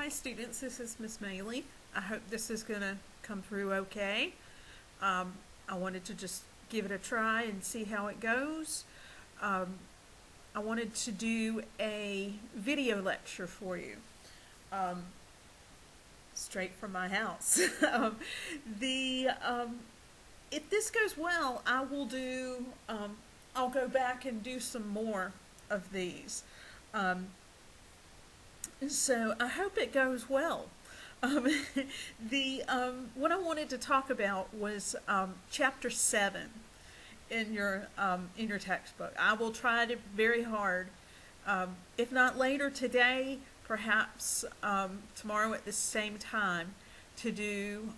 Hi students, this is Miss Mehle. I hope this is going to come through okay. I wanted to just give it a try and see how it goes. I wanted to do a video lecture for you, straight from my house. If this goes well, I'll go back and do some more of these. So I hope it goes well. What I wanted to talk about was chapter 7 in your textbook. I will try to very hard, if not later today, perhaps tomorrow at the same time, to do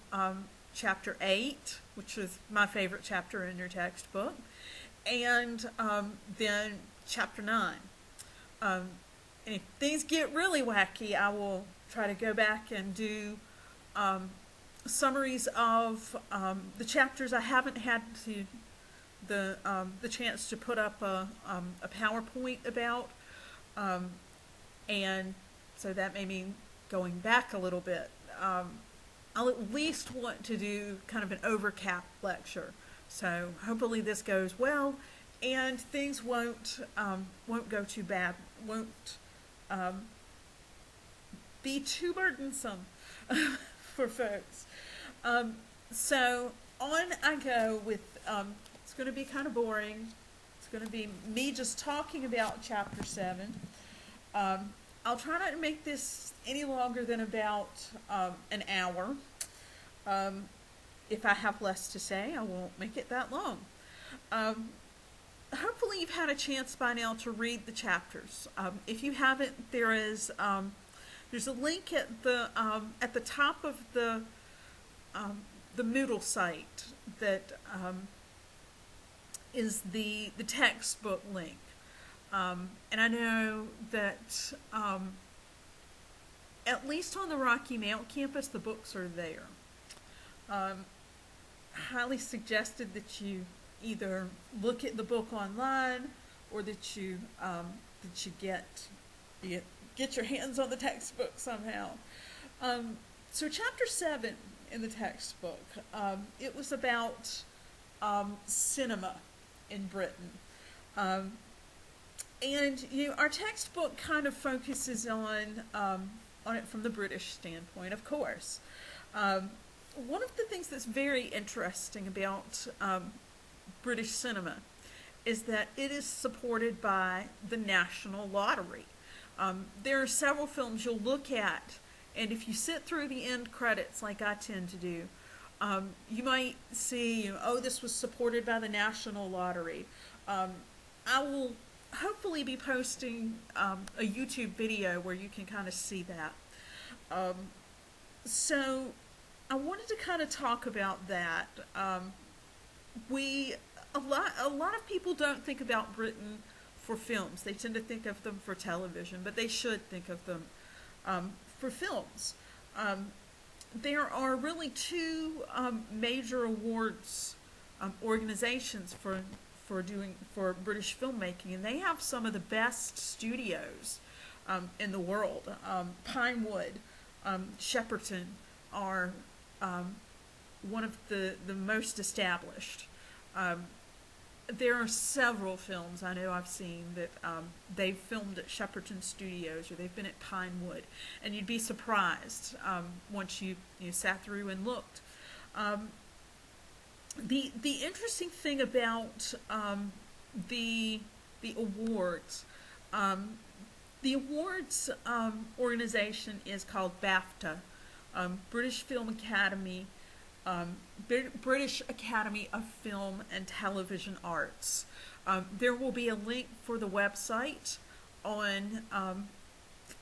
chapter 8, which is my favorite chapter in your textbook, and then chapter 9. And if things get really wacky, I will try to go back and do summaries of the chapters I haven't had the chance to put up a PowerPoint about, and so that may mean going back a little bit. I'll at least want to do kind of an overcap lecture, so hopefully this goes well and things won't go too bad, won't be too burdensome for folks. So on I go with, it's going to be kind of boring. It's going to be me just talking about chapter 7. I'll try not to make this any longer than about an hour. If I have less to say, I won't make it that long. Hopefully you've had a chance by now to read the chapters. If you haven't, there's a link at the top of the Moodle site that is the textbook link. And I know that at least on the Rocky Mount campus, the books are there. Highly suggested that you either look at the book online or that you get your hands on the textbook somehow. So chapter 7 in the textbook, it was about cinema in Britain. And our textbook kind of focuses on it from the British standpoint, of course. One of the things that's very interesting about British cinema is that it is supported by the National Lottery. There are several films you'll look at, and if you sit through the end credits like I tend to do, you might see, oh, this was supported by the National Lottery. I will hopefully be posting a YouTube video where you can kind of see that. So I wanted to kind of talk about that. A lot of people don't think about Britain for films. They tend to think of them for television, but they should think of them for films. There are really two major awards organizations for British filmmaking, and they have some of the best studios in the world. Pinewood, Shepperton are one of the most established. There are several films I know I've seen that they've filmed at Shepperton Studios or they've been at Pinewood, and you'd be surprised once you sat through and looked. The interesting thing about the awards, the awards organization is called BAFTA, British Film Academy. British Academy of Film and Television Arts. There will be a link for the website on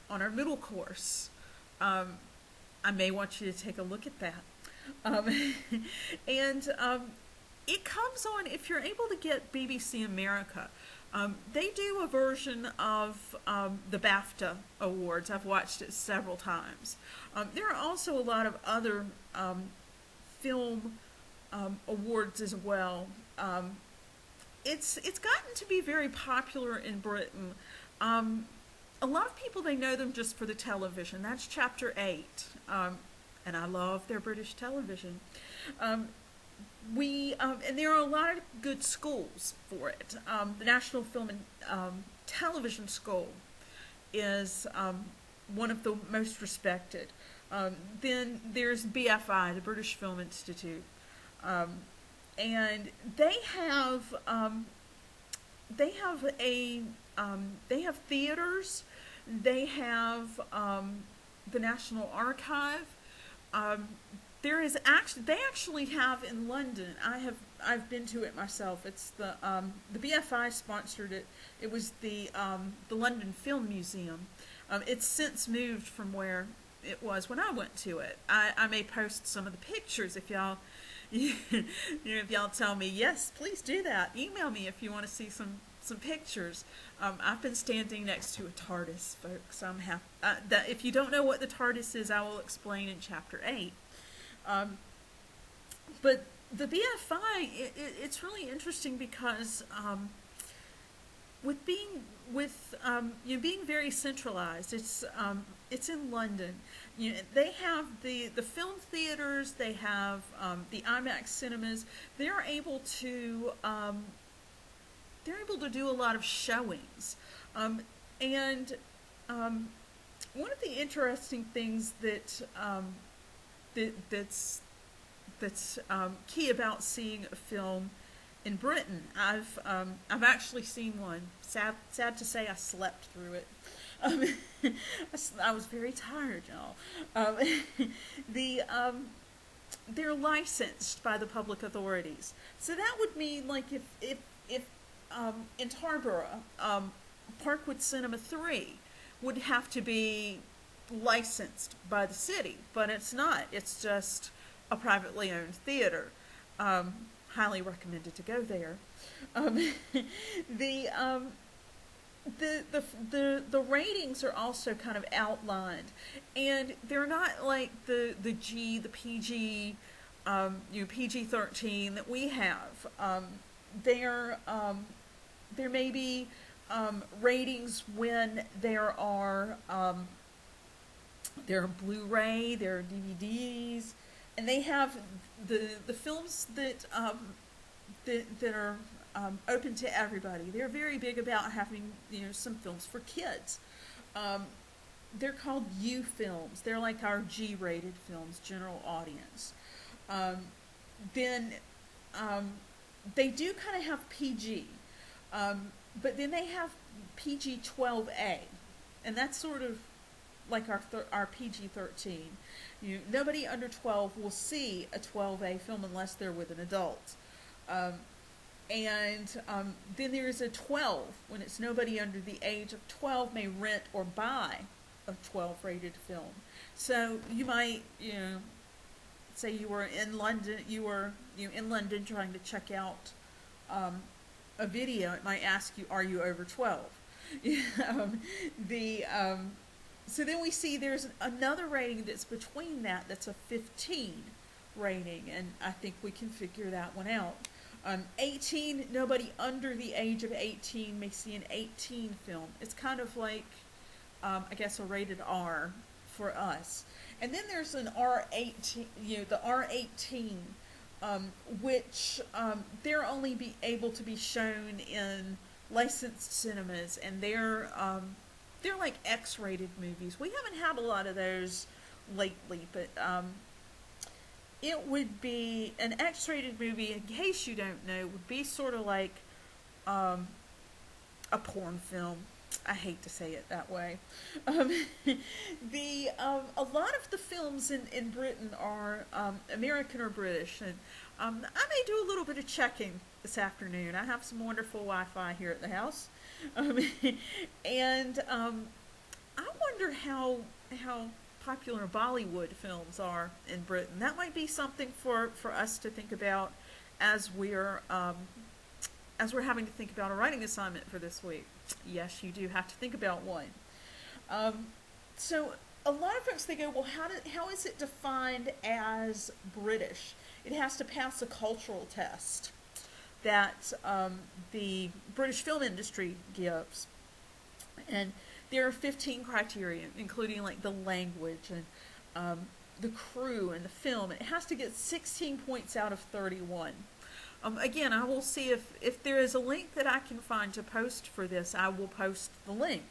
our middle course. I may want you to take a look at that. And it comes on, if you're able to get BBC America, they do a version of the BAFTA Awards. I've watched it several times. There are also a lot of other film awards as well. It's gotten to be very popular in Britain. a lot of people, they know them just for the television. That's chapter 8. And I love their British television. And there are a lot of good schools for it. The National Film and Television School is one of the most respected. Then there's BFI, the British Film Institute, and they have theaters. They have the National Archive. They actually have in London. I've been to it myself. It's the BFI sponsored it. It was the London Film Museum. It's since moved from where it was when I went to it. I may post some of the pictures if y'all if y'all tell me yes, please do that. Email me if you want to see some pictures. I've been standing next to a TARDIS, folks. That if you don't know what the TARDIS is, I will explain in chapter 8. But the BFI, it's really interesting because being very centralized, it's in London. They have the film theaters, they have the IMAX cinemas. They're able to do a lot of showings, and one of the interesting things that's key about seeing a film in Britain. I've actually seen one. Sad to say, I slept through it. I was very tired, y'all. They're licensed by the public authorities, so that would mean like if in Tarboro, Parkwood Cinema 3 would have to be licensed by the city, but it's not. It's just a privately owned theater. Highly recommended to go there. The ratings are also kind of outlined, and they're not like the PG, PG-13 that we have. There may be ratings when there are Blu-ray, there are DVDs, and they have the films that are open to everybody. They're very big about having some films for kids. They're called U films. They're like our G-rated films, general audience. Then they do kind of have PG, but then they have PG-12A, and that's sort of like our PG-13. Nobody under 12 will see a 12A film unless they're with an adult. And then there is a 12, when it's nobody under the age of 12 may rent or buy a 12-rated film. So you might, say you were in London, in London trying to check out a video. It might ask you, are you over 12? So then we see there's another rating that's between that, that's a 15 rating, and I think we can figure that one out. 18, nobody under the age of 18 may see an 18 film. It's kind of like, I guess, a rated R for us. And then there's an R18, the R18, which they're only be able to be shown in licensed cinemas, and they're like X-rated movies. We haven't had a lot of those lately, but it would be an X-rated movie, in case you don't know, would be sort of like a porn film. I hate to say it that way. A lot of the films in Britain are American or British, and I may do a little bit of checking this afternoon. I have some wonderful Wi-Fi here at the house, and I wonder how popular Bollywood films are in Britain. That might be something for us to think about as we're having to think about a writing assignment for this week. Yes, you do have to think about one. So a lot of folks, they go, well, how is it defined as British? It has to pass a cultural test that the British film industry gives. And there are 15 criteria, including like the language and the crew and the film. It has to get 16 points out of 31. Again, I will see if there is a link that I can find to post for this. I will post the link.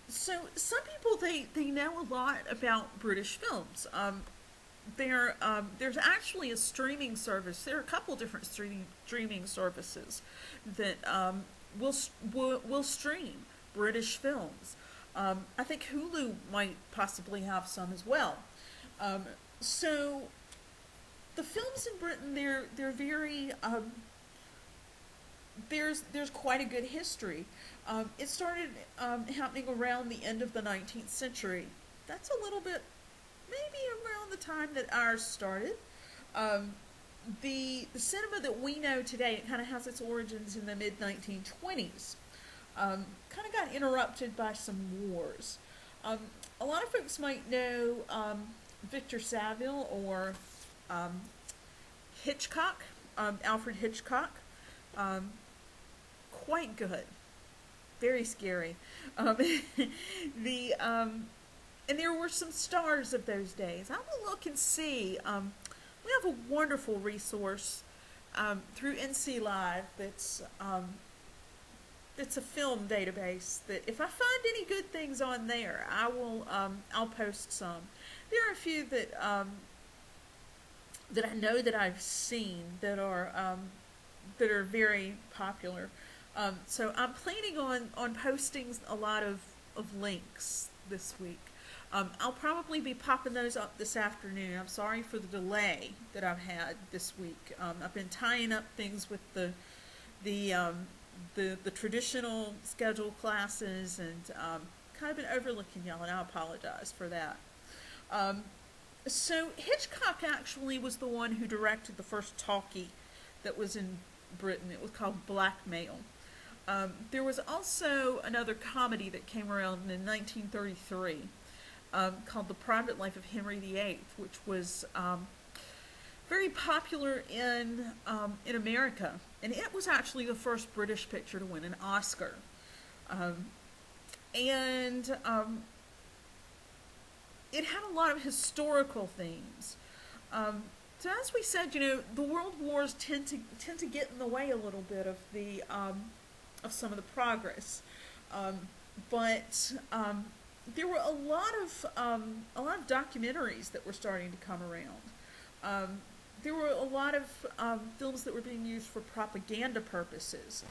So some people, they know a lot about British films. There's actually a streaming service. There are a couple different streaming services that will stream British films. I think Hulu might possibly have some as well. So the films in Britain, they're very there's quite a good history. It started happening around the end of the 19th century. That's a little bit, maybe around the time that ours started. The cinema that we know today, it kind of has its origins in the mid-1920s. Kind of got interrupted by some wars. A lot of folks might know Victor Saville or Hitchcock, Alfred Hitchcock. Quite good. Very scary. And there were some stars of those days. I will look and see. We have a wonderful resource through NC Live that's a film database that if I find any good things on there, I'll post some. There are a few that I know that I've seen that are very popular. So I'm planning on posting a lot of links this week. I'll probably be popping those up this afternoon. I'm sorry for the delay that I've had this week. I've been tying up things with the traditional scheduled classes and kind of been overlooking y'all, and I apologize for that. So Hitchcock actually was the one who directed the first talkie that was in Britain. It was called Blackmail. There was also another comedy that came around in 1933 called The Private Life of Henry VIII, which was very popular in America, and it was actually the first British picture to win an Oscar. And it had a lot of historical themes. So as we said, the world wars tend to get in the way a little bit of the of some of the progress, but there were a lot of documentaries that were starting to come around. There were a lot of films that were being used for propaganda purposes.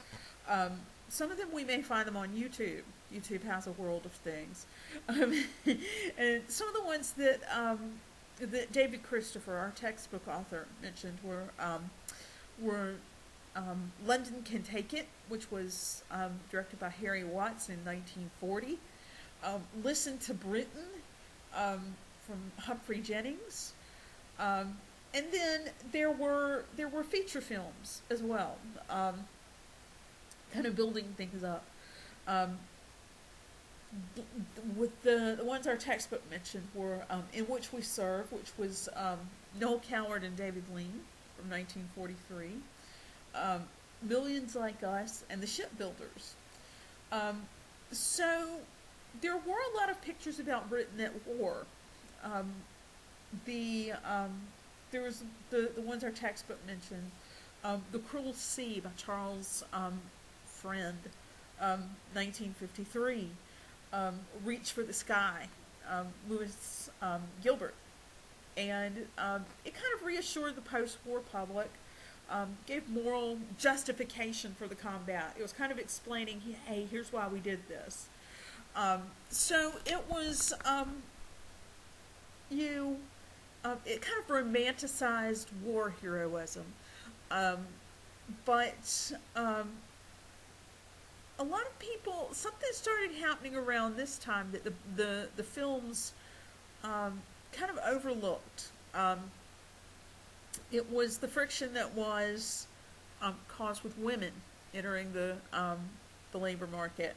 Some of them we may find them on YouTube. YouTube has a world of things, and some of the ones that David Christopher, our textbook author, mentioned were London Can Take It, which was directed by Harry Watts in 1940. Listen to Britain from Humphrey Jennings, and then there were feature films as well, kind of building things up. With the ones our textbook mentioned were In Which We Serve, which was Noel Coward and David Lean from 1943, Millions Like Us, and The Shipbuilders. So there were a lot of pictures about Britain at war. There was the ones our textbook mentioned, The Cruel Sea by Charles Friend, 1953. Reach for the Sky, Lewis Gilbert, and it kind of reassured the post-war public, gave moral justification for the combat. It was kind of explaining, hey, here's why we did this. So it was, it kind of romanticized war heroism, but a lot of people, something started happening around this time that the films kind of overlooked. It was the friction that was caused with women entering the labor market.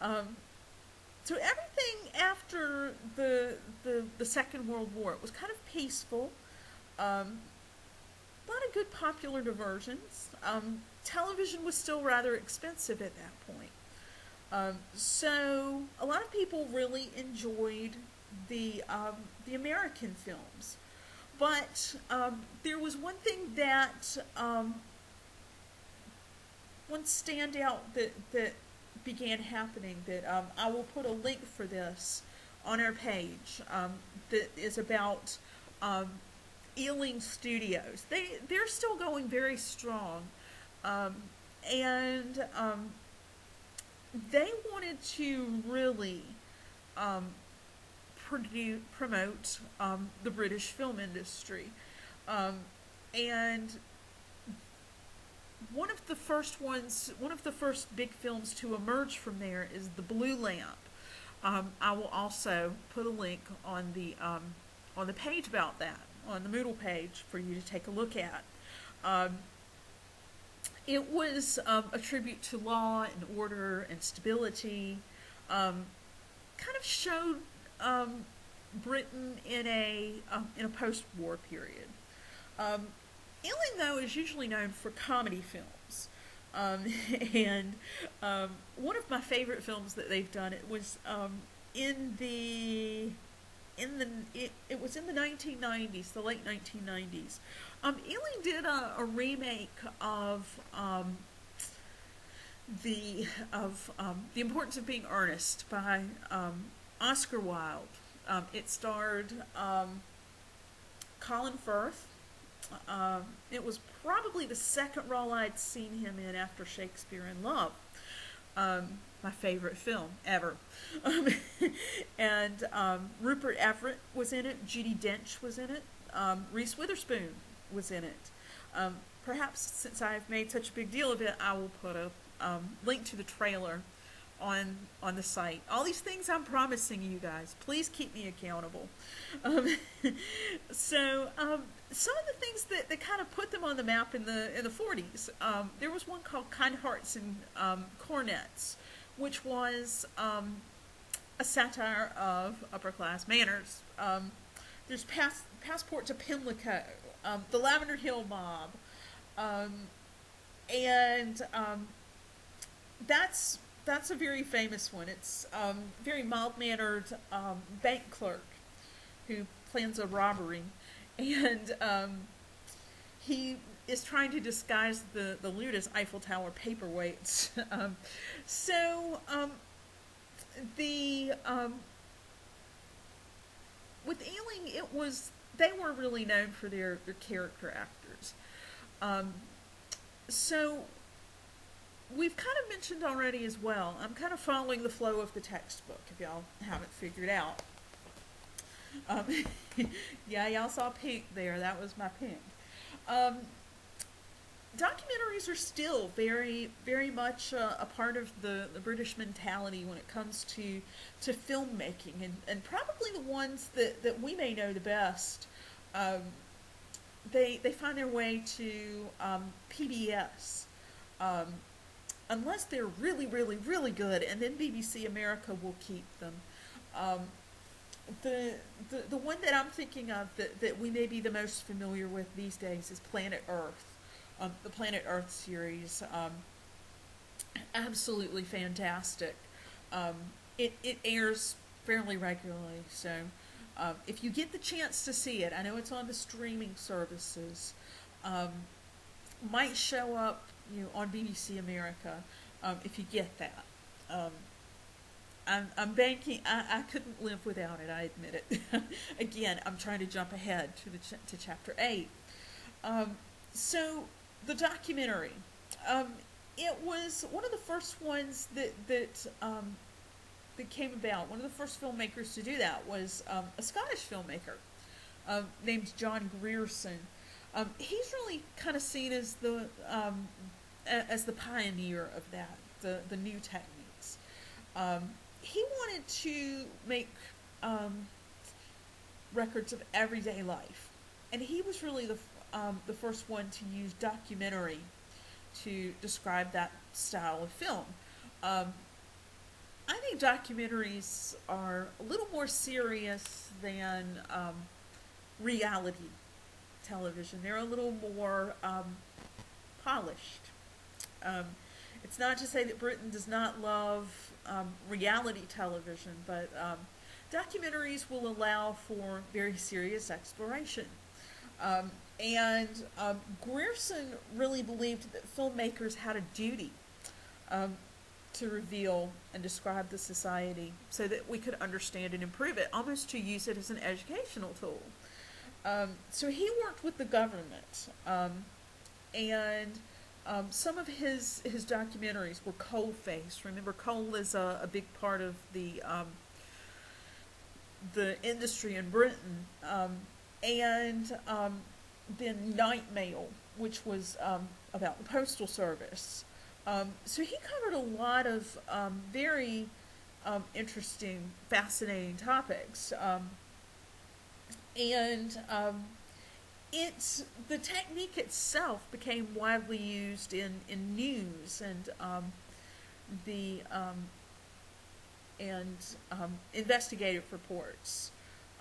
So everything after the Second World War, it was kind of peaceful. A lot of good popular diversions. Television was still rather expensive at that point. So a lot of people really enjoyed the American films, but there was one thing that one standout that began happening that I will put a link for this on our page that is about Ealing Studios. They're still going very strong, and they wanted to really promote the British film industry, and one of the first big films to emerge from there is The Blue Lamp. I will also put a link on the page about that, on the Moodle page, for you to take a look at. It was a tribute to law and order and stability. Kind of showed Britain in a post-war period. Ealing, though, is usually known for comedy films, and one of my favorite films that they've done, it was it was in the 1990s, the late 1990s. Ealing did a remake of the Importance of Being Earnest by Oscar Wilde. It starred Colin Firth. It was probably the second role I'd seen him in after Shakespeare in Love. My favorite film ever. And Rupert Everett was in it. Judi Dench was in it. Reese Witherspoon was in it. Perhaps since I've made such a big deal of it, I will put a link to the trailer on the site. All these things I'm promising you guys. Please keep me accountable. So some of the things that kind of put them on the map in the 40s. There was one called Kind Hearts and Cornets, which was a satire of upper class manners. There's Passport to Pimlico, the Lavender Hill Mob, and that's a very famous one. It's very mild-mannered bank clerk who plans a robbery, and he is trying to disguise the loot as Eiffel Tower paperweights. With Ealing, they were really known for their character actors. So we've kind of mentioned already as well, I'm kind of following the flow of the textbook, if y'all haven't figured out. Yeah, y'all saw pink there. That was my pink. Documentaries are still very, very much a part of the British mentality when it comes to filmmaking, and probably the ones that we may know the best. They find their way to PBS. Unless they're really, really, really good, and then BBC America will keep them. The one that I'm thinking of that we may be the most familiar with these days is Planet Earth. The Planet Earth series, absolutely fantastic. It airs fairly regularly, so if you get the chance to see it, I know it's on the streaming services, might show up on BBC America if you get that. I'm banking. I couldn't live without it. I admit it. Again, I'm trying to jump ahead to chapter 8. So the documentary. It was one of the first ones that came about. One of the first filmmakers to do that was a Scottish filmmaker named John Grierson. He's really kind of seen as the pioneer of that, the new techniques. He wanted to make records of everyday life, and he was really the first one to use documentary to describe that style of film. I think documentaries are a little more serious than reality television. They're a little more polished. It's not to say that Britain does not love reality television, but documentaries will allow for very serious exploration. And Grierson really believed that filmmakers had a duty um, to reveal and describe the society so that we could understand and improve it, almost to use it as an educational tool. So he worked with the government, and some of his documentaries were coal-faced. Remember, coal is a big part of the industry in Britain, and then Night Mail, which was about the postal service. So he covered a lot of very interesting, fascinating topics, and it's the technique itself became widely used in news and the and investigative reports.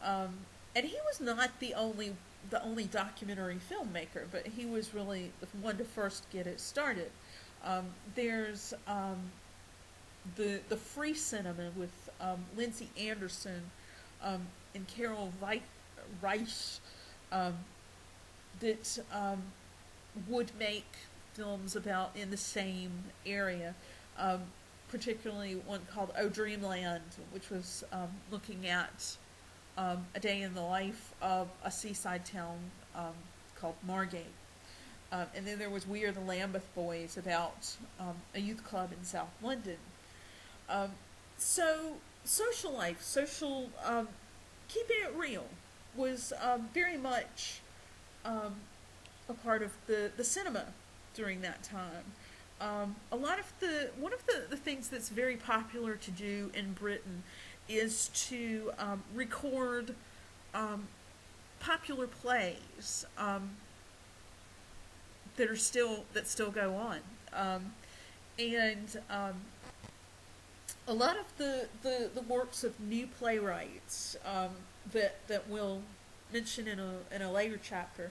And he was not the only documentary filmmaker, but he was really the one to first get it started. There's the free cinema with Lindsay Anderson and Carole Reich that would make films about in the same area, particularly one called Oh Dreamland, which was looking at a day in the life of a seaside town called Margate. And then there was We Are the Lambeth Boys, about a youth club in South London. So social life, keeping it real, was very much a part of the cinema during that time. One of the things that's very popular to do in Britain is to record popular plays that still go on, and a lot of the works of new playwrights that we'll mention in a later chapter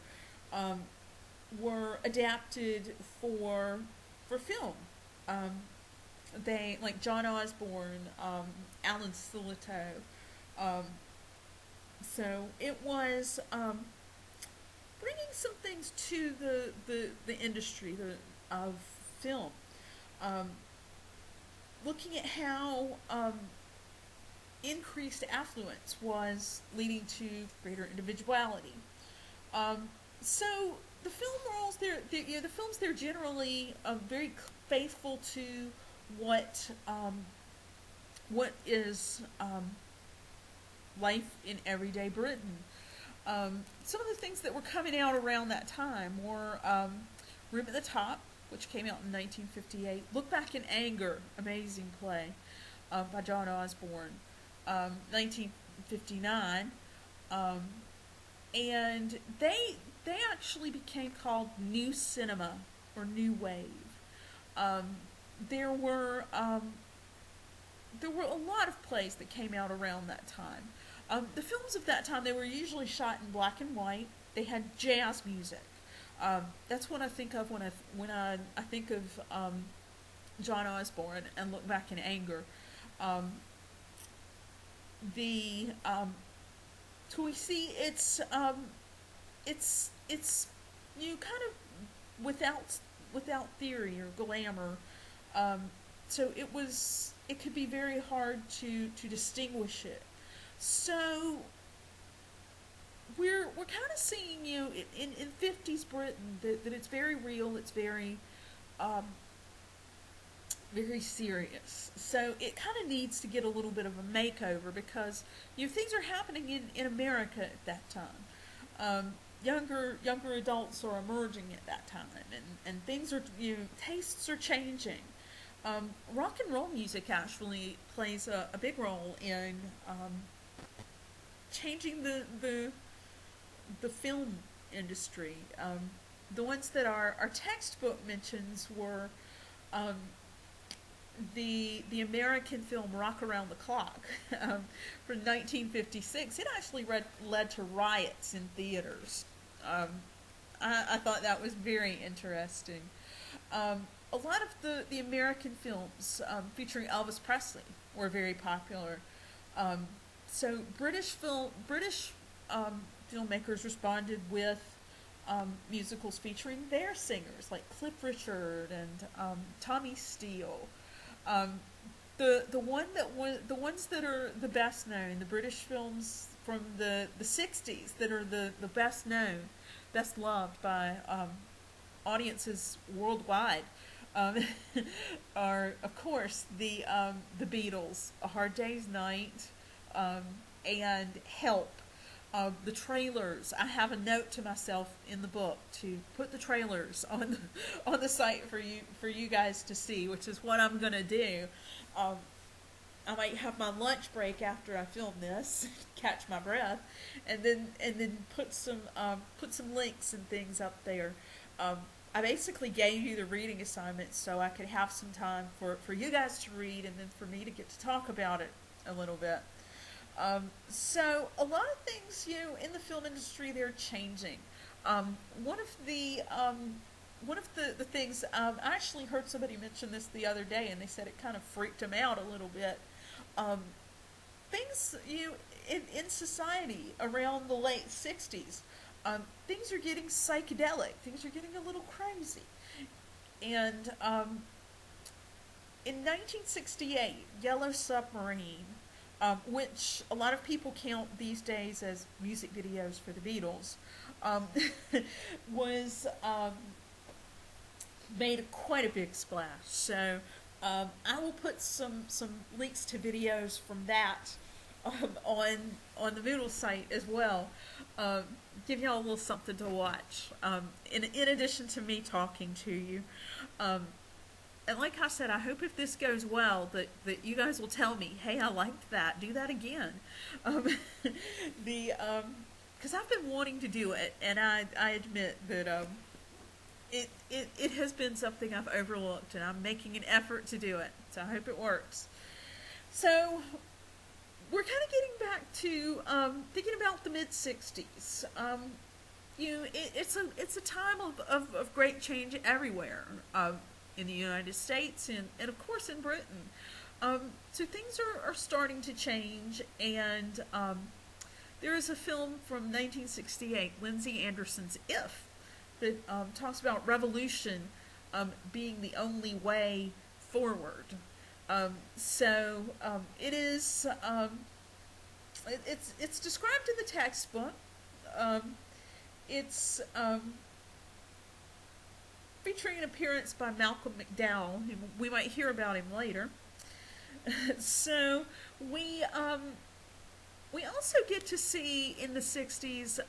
were adapted for film. They, like John Osborne, Alan Sillitoe. So it was bringing some things to the industry of film. Looking at how increased affluence was leading to greater individuality. So the film roles, the films, they're generally very faithful to what is life in everyday Britain. Some of the things that were coming out around that time were Room at the Top, which came out in 1958. Look Back in Anger, amazing play by John Osborne, 1959. And they actually became called New Cinema or New Wave. There were a lot of plays that came out around that time. The films of that time, they were usually shot in black and white. They had jazz music. That's what I think of when I think of John Osborne and Look Back in Anger. So we see it's kind of without theory or glamour. So it could be very hard to distinguish it. So we're kind of seeing, in 50s Britain that it's very real, it's very very serious. So it kind of needs to get a little bit of a makeover, because things are happening in America at that time. Younger adults are emerging at that time, and things are, tastes are changing. Rock and roll music actually plays a big role in changing the film industry. The ones that our textbook mentions were the American film Rock Around the Clock from 1956. It actually led to riots in theaters. I thought that was very interesting. a lot of the American films featuring Elvis Presley were very popular. So British filmmakers responded with musicals featuring their singers like Cliff Richard and Tommy Steele. The ones that are the best known, the British films from the 60s that are the best known, best loved by audiences worldwide, um, are of course the Beatles, A Hard Day's Night, and Help. The trailers. I have a note to myself in the book to put the trailers on the site for you guys to see, which is what I'm gonna do. Um, I might have my lunch break after I film this, catch my breath, and then put some links and things up there. I basically gave you the reading assignment so I could have some time for you guys to read and then for me to get to talk about it a little bit. So a lot of things, in the film industry, they're changing. One of the things, I actually heard somebody mention this the other day, and they said it kind of freaked them out a little bit. Things, in society around the late 60s, things are getting psychedelic. Things are getting a little crazy. And in 1968, Yellow Submarine, which a lot of people count these days as music videos for the Beatles, was made quite a big splash. So I will put some links to videos from that on the Moodle site as well. Give y'all a little something to watch. In addition to me talking to you. And like I said, I hope if this goes well that you guys will tell me, hey, I liked that. Do that again. Because I've been wanting to do it, and I admit that it has been something I've overlooked, and I'm making an effort to do it. So I hope it works. So we're kind of getting back to thinking about the mid-60s. It's a time of great change everywhere. In the United States and of course in Britain. So things are starting to change, and there is a film from 1968, Lindsay Anderson's If, that talks about revolution being the only way forward. It is it's described in the textbook. It's featuring an appearance by Malcolm McDowell. We might hear about him later. So we also get to see in the 60s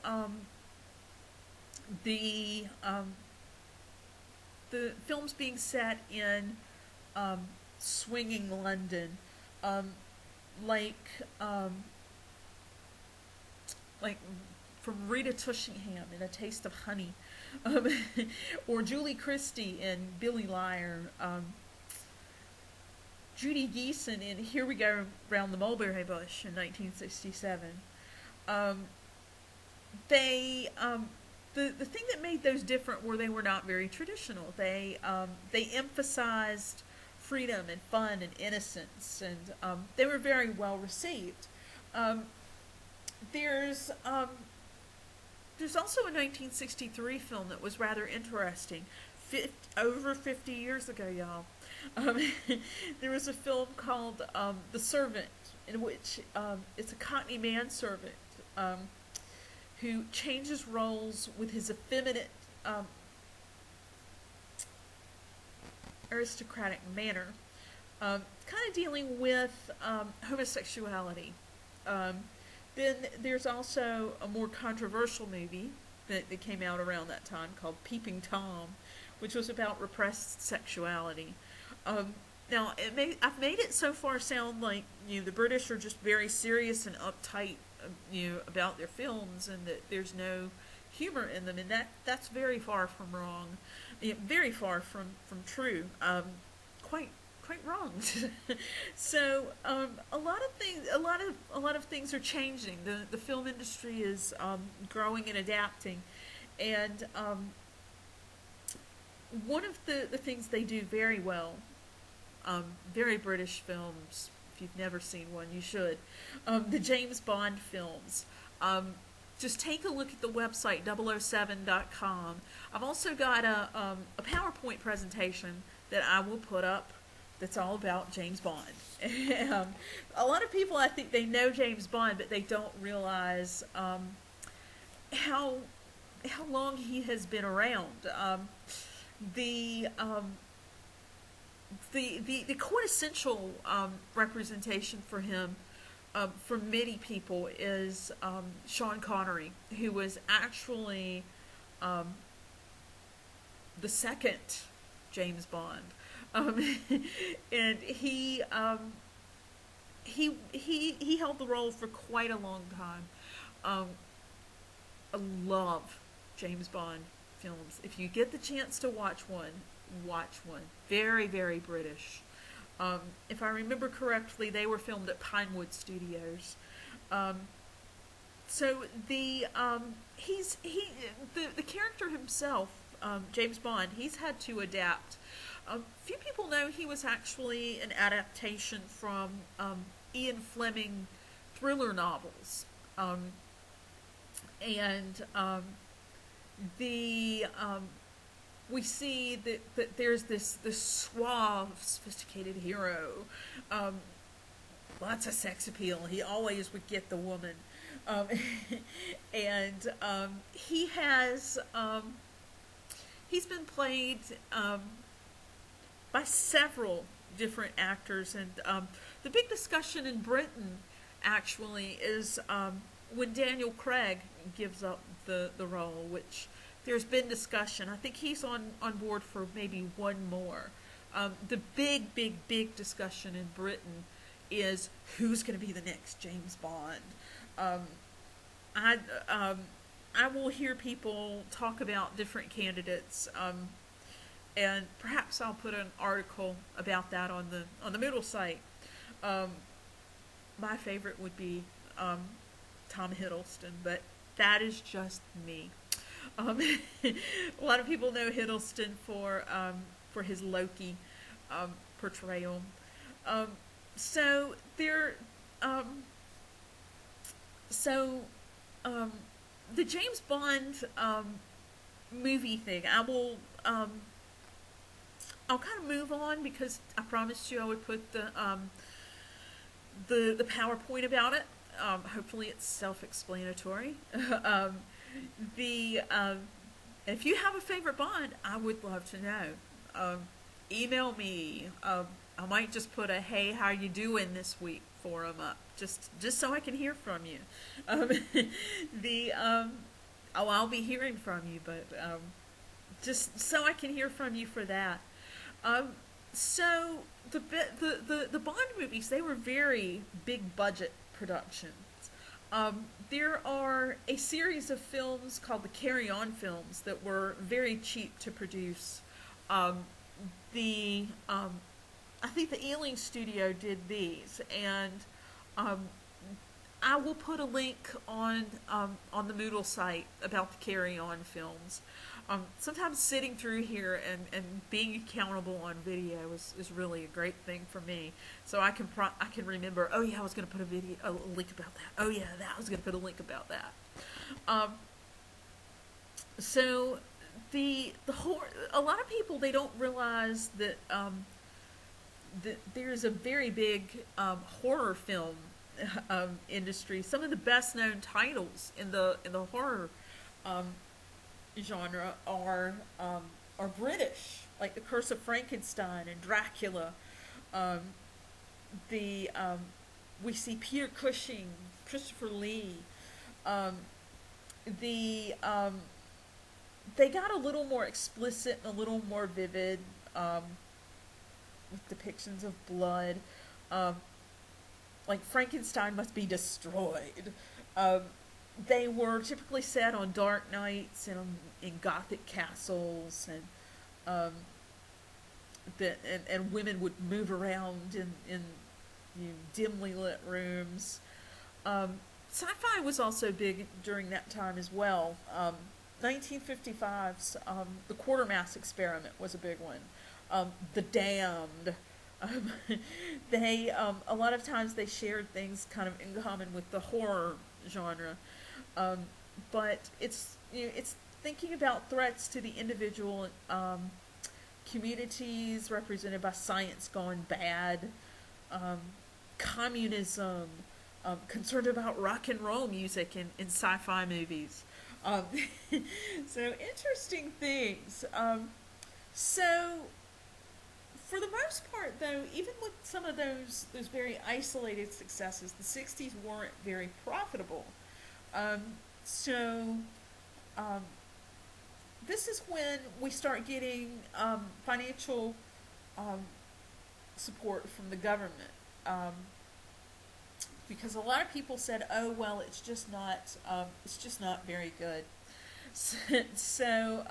the films being set in swinging London, like from Rita Tushingham in A Taste of Honey. Or Julie Christie in Billy Liar, Judy Geeson in Here We Go Round the Mulberry Bush in 1967. The thing that made those different were they were not very traditional. They emphasized freedom and fun and innocence, and they were very well received. There's also a 1963 film that was rather interesting. Over 50 years ago, y'all. There was a film called The Servant, in which it's a Cockney manservant who changes roles with his effeminate, aristocratic manner, kind of dealing with homosexuality. Then there's also a more controversial movie that came out around that time called Peeping Tom, which was about repressed sexuality. Now, I've made it so far sound like the British are just very serious and uptight, about their films, and that there's no humor in them, and that's very far from wrong, very far from true. Quite wrong. So a lot of things are changing. The film industry is growing and adapting, and one of the things they do very well, very British films. If you've never seen one, you should. The James Bond films. Just take a look at the website 007.com. I've also got a PowerPoint presentation that I will put up that's all about James Bond. A lot of people, I think, they know James Bond, but they don't realize how long he has been around. The quintessential representation for him, for many people, is Sean Connery, who was actually the second James Bond, and he held the role for quite a long time. I love James Bond films. If you get the chance to watch one, watch one. Very, very British. If I remember correctly, they were filmed at Pinewood Studios. So the character himself, James Bond, he's had to adapt. Few people know he was actually an adaptation from Ian Fleming thriller novels. We see that there's this suave, sophisticated hero, lots of sex appeal. He always would get the woman, and he has he's been played by several different actors, and the big discussion in Britain actually is when Daniel Craig gives up the role, which there's been discussion. I think he's on board for maybe one more. The big discussion in Britain is who's going to be the next James Bond. I will hear people talk about different candidates, and perhaps I'll put an article about that on the Moodle site. My favorite would be Tom Hiddleston, but that is just me. A lot of people know Hiddleston for his Loki portrayal. The James Bond movie thing, I'll kind of move on because I promised you I would put the PowerPoint about it. Hopefully it's self-explanatory. If you have a favorite Bond, I would love to know. Email me. I might just put a "Hey, how you doing this week" forum up, just so I can hear from you. I'll be hearing from you, but just so I can hear from you for that. So the Bond movies, they were very big budget productions. There are a series of films called the Carry On films that were very cheap to produce. I think the Ealing Studio did these, and I will put a link on the Moodle site about the Carry On films. Sometimes sitting through here and being accountable on video is really a great thing for me. So I can remember, oh yeah, I was going to put a link about that. Oh yeah, I was going to put a link about that. So a lot of people, they don't realize that that there's a very big horror film industry. Some of the best known titles in the horror genre are British, like The Curse of Frankenstein and Dracula. We see Peter Cushing, Christopher Lee. They got a little more explicit and a little more vivid with depictions of blood. Like Frankenstein Must Be Destroyed. They were typically set on dark nights and in Gothic castles, and women would move around in dimly lit rooms. Sci-fi was also big during that time as well. 1955's The Quartermass Experiment was a big one. The Damned. Um, they a lot of times they shared things kind of in common with the horror genre, um, but it's thinking about threats to the individual, communities represented by science gone bad, um, communism, concerned about rock and roll music in sci-fi movies. Um, so interesting things. So for the most part, though, even with some of those very isolated successes, the '60s weren't very profitable. Um, so um, this is when we start getting financial um, support from the government. Um, because a lot of people said, "Oh well, it's just not very good." So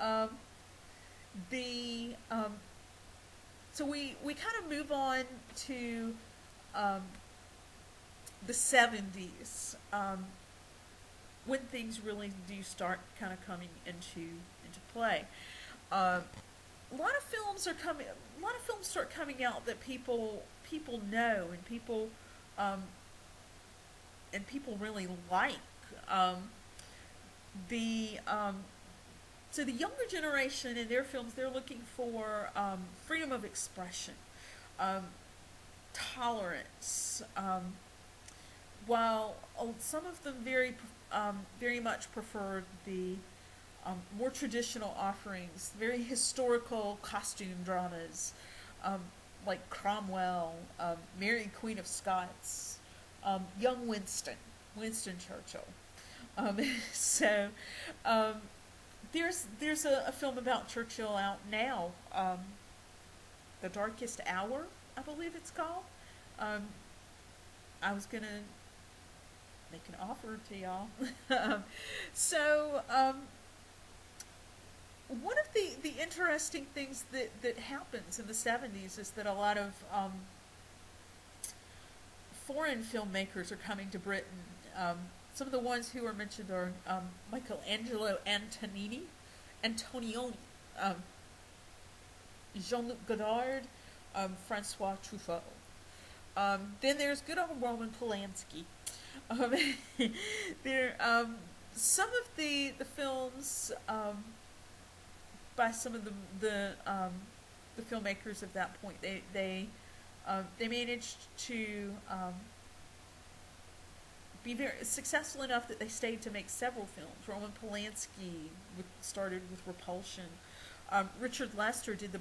the so we kind of move on to um, the '70s, when things really do start kind of coming into play. Um, a lot of films are coming. A lot of films start coming out that people know um, and people really like. Um, the So the younger generation in their films, they're looking for freedom of expression, um, tolerance. While some of them very much prefer the more traditional offerings, very historical costume dramas, um, like Cromwell, Mary Queen of Scots, young Winston Churchill. Um, so um, there's a film about Churchill out now, The Darkest Hour, I believe it's called. Um, I was gonna make an offer to y'all. so one of the interesting things that happens in the '70s is that a lot of foreign filmmakers are coming to Britain. Some of the ones who are mentioned are Michelangelo Antonioni, um, Jean-Luc Godard, Francois Truffaut. Then there's good old Roman Polanski. Um, there, some of the films by some of the filmmakers of that point, they managed to be very successful enough that they stayed to make several films. Roman Polanski started with Repulsion. Richard Lester did the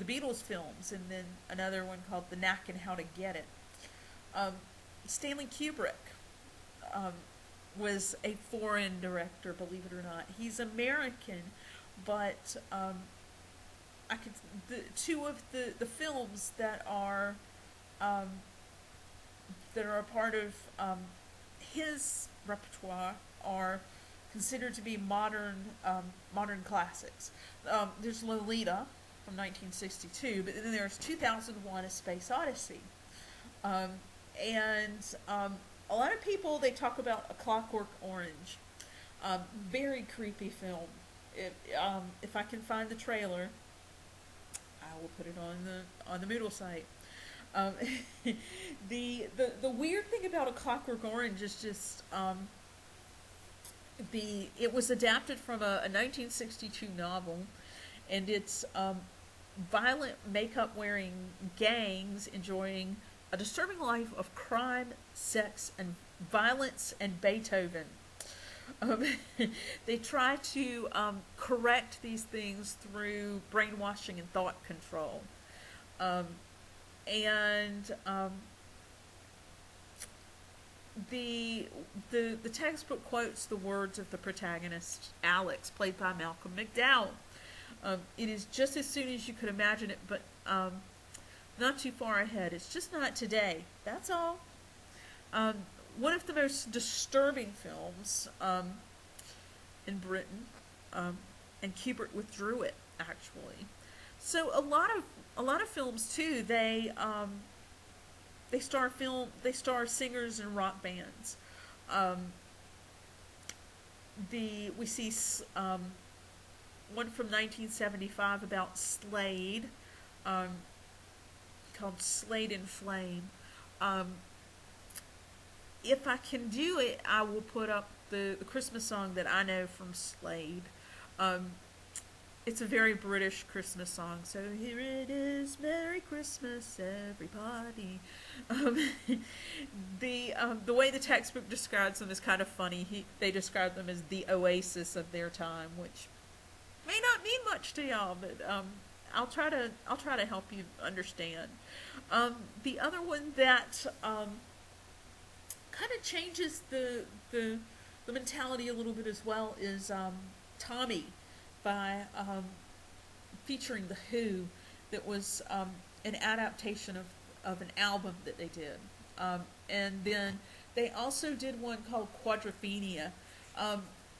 Beatles films, and then another one called The Knack and How to Get It. Stanley Kubrick was a foreign director, believe it or not. He's American, but two of the films that are a part of his repertoire are considered to be modern classics. There's Lolita from 1962, but then there's 2001: A Space Odyssey, and a lot of people, they talk about A Clockwork Orange, very creepy film. If I can find the trailer, I will put it on the Moodle site. Um, the weird thing about A Clockwork Orange is just it was adapted from a 1962 novel, and it's violent makeup wearing gangs enjoying a disturbing life of crime, sex, and violence, and Beethoven. Um, they try to correct these things through brainwashing and thought control. Um, and the textbook quotes the words of the protagonist, Alex, played by Malcolm McDowell. It is just as soon as you could imagine it, but not too far ahead. It's just not today. That's all. One of the most disturbing films in Britain, and Kubrick withdrew it, actually. So a lot of films too. They star singers and rock bands. we see one from 1975 about Slade, um, called Slade in Flame. Um, if I can do it, I will put up the Christmas song that I know from Slade. Um, it's a very British Christmas song. So here it is, Merry Christmas, everybody. Um, the way the textbook describes them is kind of funny. They describe them as the oasis of their time, which may not mean much to y'all, but I'll try to help you understand. The other one that kind of changes the mentality a little bit as well is Tommy by featuring The Who, that was an adaptation of an album that they did. And then they also did one called Quadrophenia.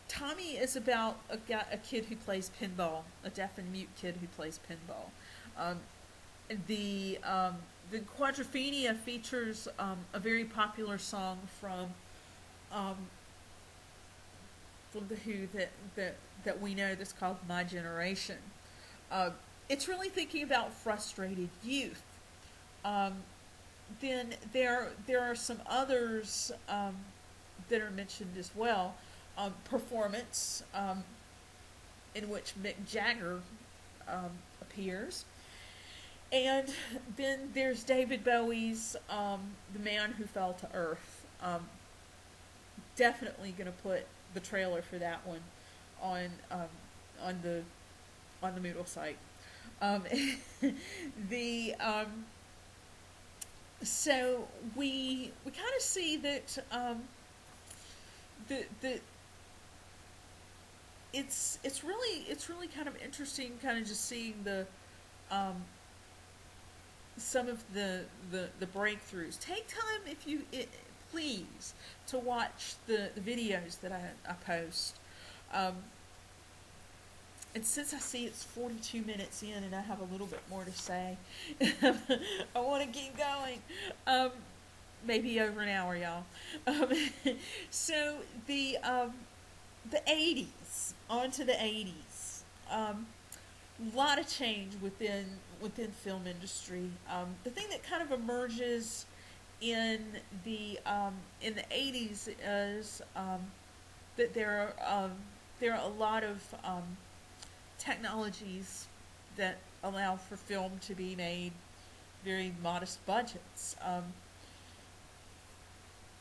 Tommy is about a kid who plays pinball, a deaf and mute kid who plays pinball. Um, the Quadrophenia features a very popular song um, from The Who that we know, that's called My Generation. It's really thinking about frustrated youth. Then there are some others that are mentioned as well. Performance, in which Mick Jagger appears. And then there's David Bowie's The Man Who Fell to Earth. Definitely going to put the trailer for that one on the Moodle site. the So we kind of see that the it's really kind of interesting, kind of just seeing the some of the breakthroughs. Take time, if you please, to watch the videos that I post. And since I see it's 42 minutes in and I have a little bit more to say, I want to keep going. Maybe over an hour, y'all. So the 80s, on to the 80s. Lot of change within film industry. The thing that kind of emerges in the 80s is that there are a lot of technologies that allow for film to be made very modest budgets.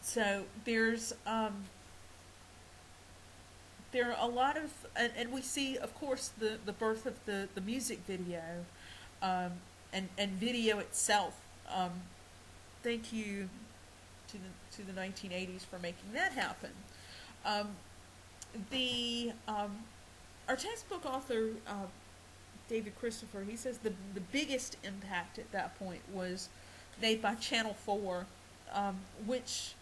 So there are a lot of, and we see, of course, the birth of the music video, and video itself. Thank you to the 1980s for making that happen. Our textbook author, David Christopher, he says the biggest impact at that point was made by Channel 4, which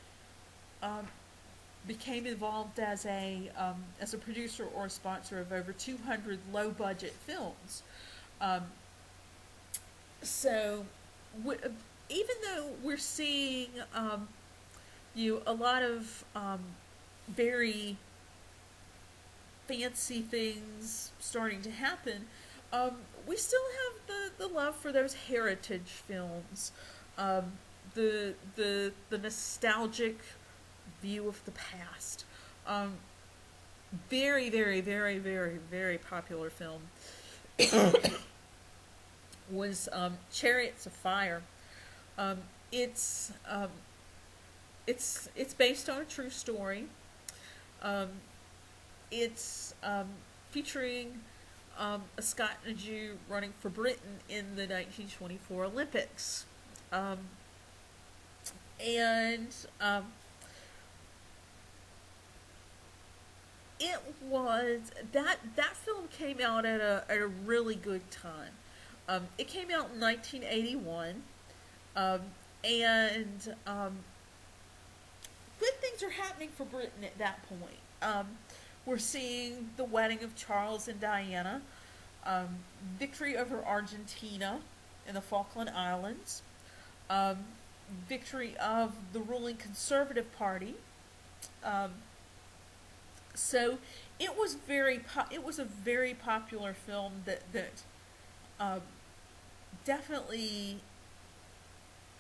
became involved as a producer or a sponsor of over 200 low-budget films. So even though we're seeing a lot of very fancy things starting to happen, we still have the love for those heritage films, the nostalgic view of the past. Very, very, very, very, very popular film was Chariots of Fire. It's based on a true story. It's featuring a Scot and a Jew running for Britain in the 1924 Olympics. It was that film came out at a really good time. It came out in 1981, and good things are happening for Britain at that point. We're seeing the wedding of Charles and Diana, victory over Argentina in the Falkland Islands, victory of the ruling Conservative Party, So it was a very popular film that um, definitely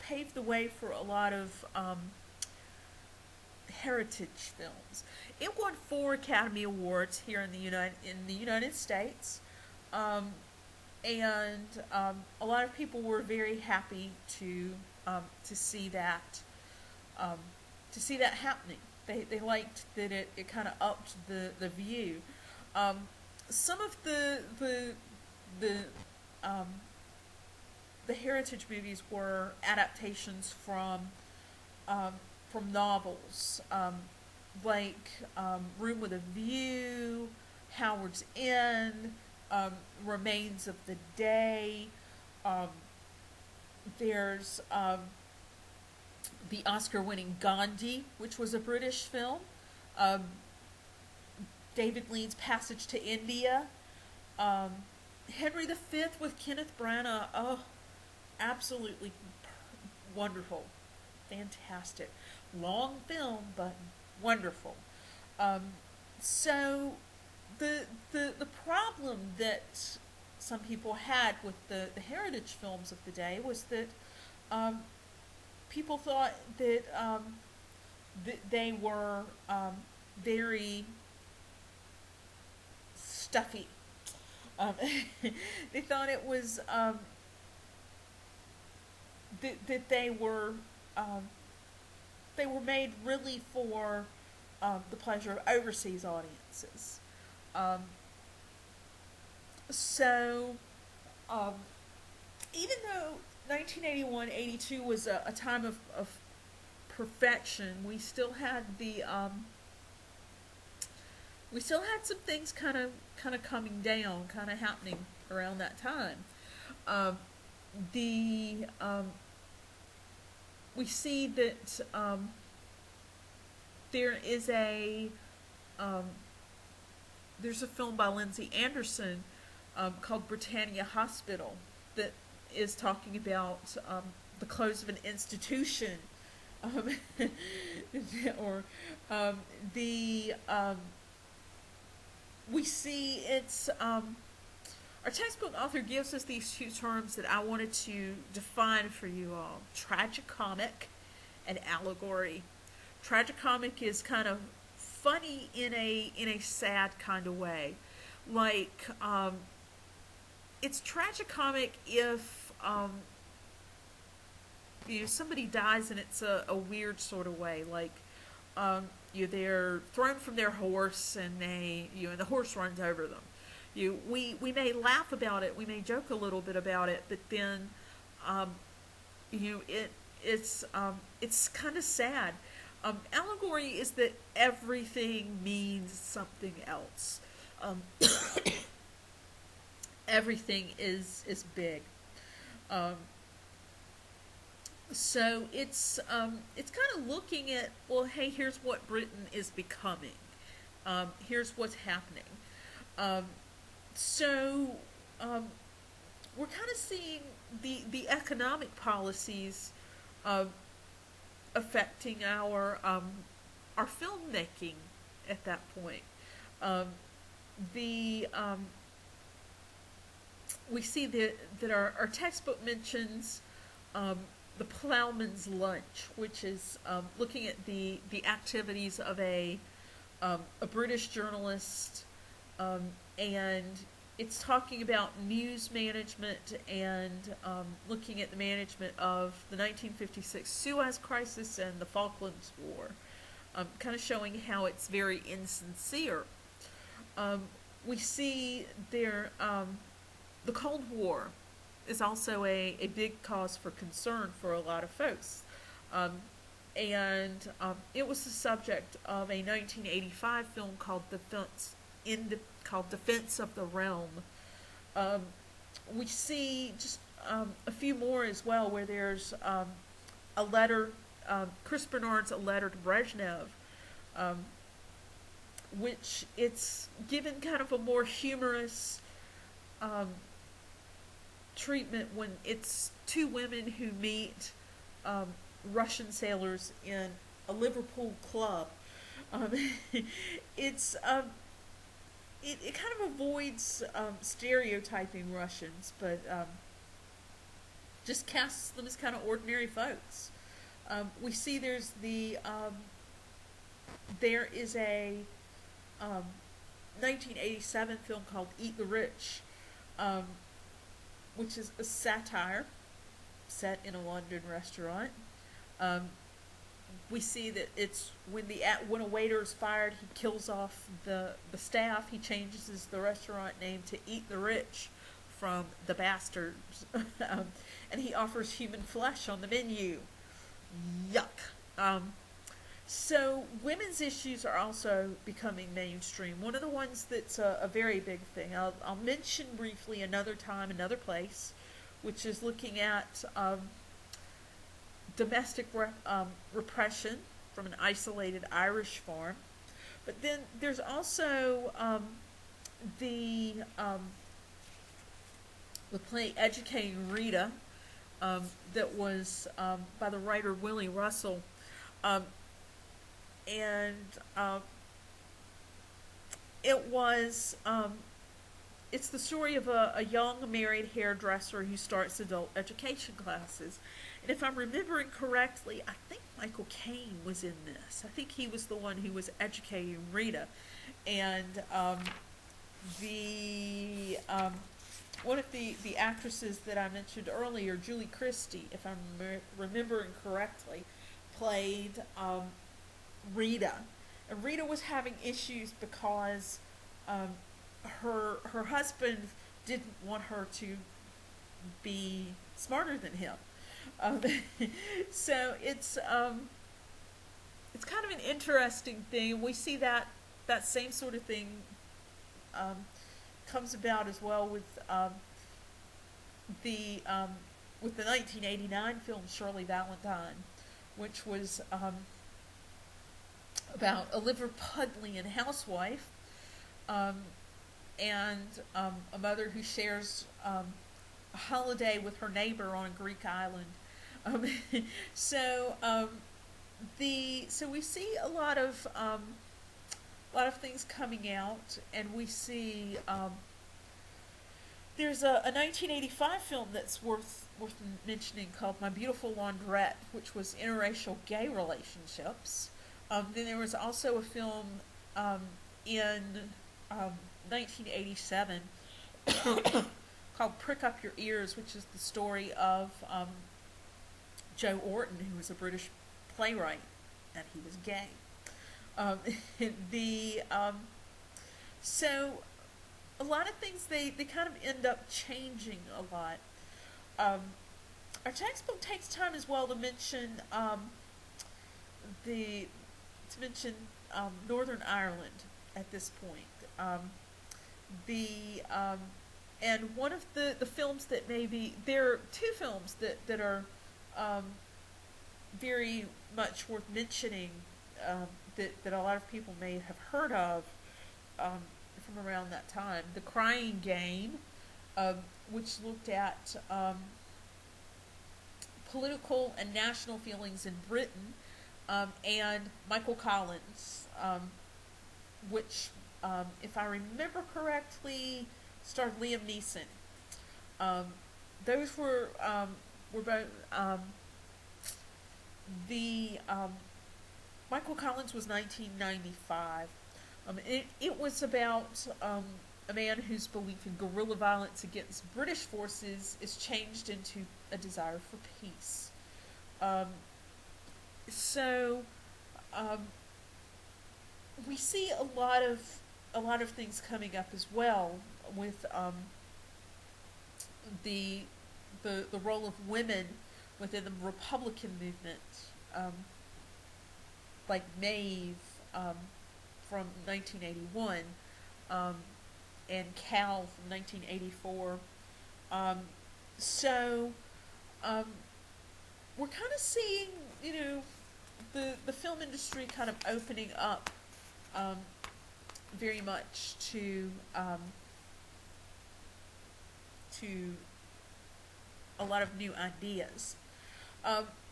paved the way for a lot of heritage films. It won 4 Academy Awards here in the United States, um, and a lot of people were very happy to see that um, happening. They liked that it kind of upped the view. Um, some of the um, the heritage movies were adaptations um, from novels, like Room with a View, Howard's End, Remains of the Day. Um, there's the Oscar-winning Gandhi, which was a British film. Um, David Lean's Passage to India. Um, Henry V with Kenneth Branagh. Oh, absolutely wonderful, fantastic, long film, but wonderful. Um, so the problem that some people had with the heritage films of the day was that um, people thought that they were very stuffy. Um, they thought it was that they were made really for the pleasure of overseas audiences. Um, so, um, even though 1981-82 was a time of perfection, we still had some things kind of coming down, kind of happening around that time. Um, the We see that there is um, there's a film by Lindsay Anderson called Britannia Hospital that is talking about the close of an institution, um, or the we see it's our textbook author gives us these two terms that I wanted to define for you all: tragicomic and allegory. Tragicomic is kind of funny in a sad kind of way. Like it's tragicomic if somebody dies and it's a weird sort of way. Like they're thrown from their horse and and the horse runs over them. We may laugh about it, we may joke a little bit about it, but then um, it's kind of sad. Allegory is that everything means something else. Um, everything is big. Um, so it's kind of looking at, well, hey, here's what Britain is becoming. Here's what's happening. Um, so we're kind of seeing the economic policies affecting our filmmaking at that point. Um, the We see that our textbook mentions the Plowman's Lunch, which is looking at the activities of a British journalist, and it's talking about news management and looking at the management of the 1956 Suez Crisis and the Falklands War, kind of showing how it's very insincere. We see there the Cold War is also a big cause for concern for a lot of folks. And it was the subject of a 1985 film called Defense of the Realm. We see just a few more as well, where there's a letter, Chris Bernard's A Letter to Brezhnev, which it's given kind of a more humorous treatment when it's two women who meet Russian sailors in a Liverpool club. Um, it's it kind of avoids stereotyping Russians, but just casts them as kind of ordinary folks. We see there is a um, 1987 film called Eat the Rich, um, which is a satire set in a London restaurant. Um, we see that it's when a waiter is fired, he kills off the staff. He changes the restaurant name to Eat the Rich from the Bastards, and he offers human flesh on the menu. Yuck. So women's issues are also becoming mainstream. One of the ones that's a very big thing. I'll mention briefly Another Time, Another Place, which is looking at domestic repression from an isolated Irish farm. But then there's also the play Educating Rita, that was by the writer Willie Russell. Um, and it was it's the story of a young married hairdresser who starts adult education classes. And if I'm remembering correctly, I think Michael Caine was in this. I think he was the one who was educating Rita. And the one of the actresses that I mentioned earlier, Julie Christie, if I'm remembering correctly, played Rita. And Rita was having issues because her husband didn't want her to be smarter than him. Um, so it's kind of an interesting thing. We see that same sort of thing comes about as well with the 1989 film Shirley Valentine, which was about a Liverpudlian housewife and a mother who shares a holiday with her neighbor on a Greek island. So we see a lot of things coming out, and we see there's a 1985 film that's worth mentioning called My Beautiful Laundrette, which was interracial gay relationships. Then there was also a film in 1987 called Prick Up Your Ears, which is the story of Joe Orton, who was a British playwright, and he was gay. So a lot of things they kind of end up changing a lot. Our textbook takes time as well to mention Northern Ireland at this point. And one of the films that there are two films that are very much worth mentioning, that a lot of people may have heard of from around that time. The Crying Game, which looked at political and national feelings in Britain, and Michael Collins, which, if I remember correctly, starred Liam Neeson. Those were both Michael Collins was 1995. It was about a man whose belief in guerrilla violence against British forces is changed into a desire for peace. We see a lot of things coming up as well with the role of women within the Republican movement, like Maeve from 1981, and Cal from 1984. We're kind of seeing, the film industry kind of opening up very much to a lot of new ideas.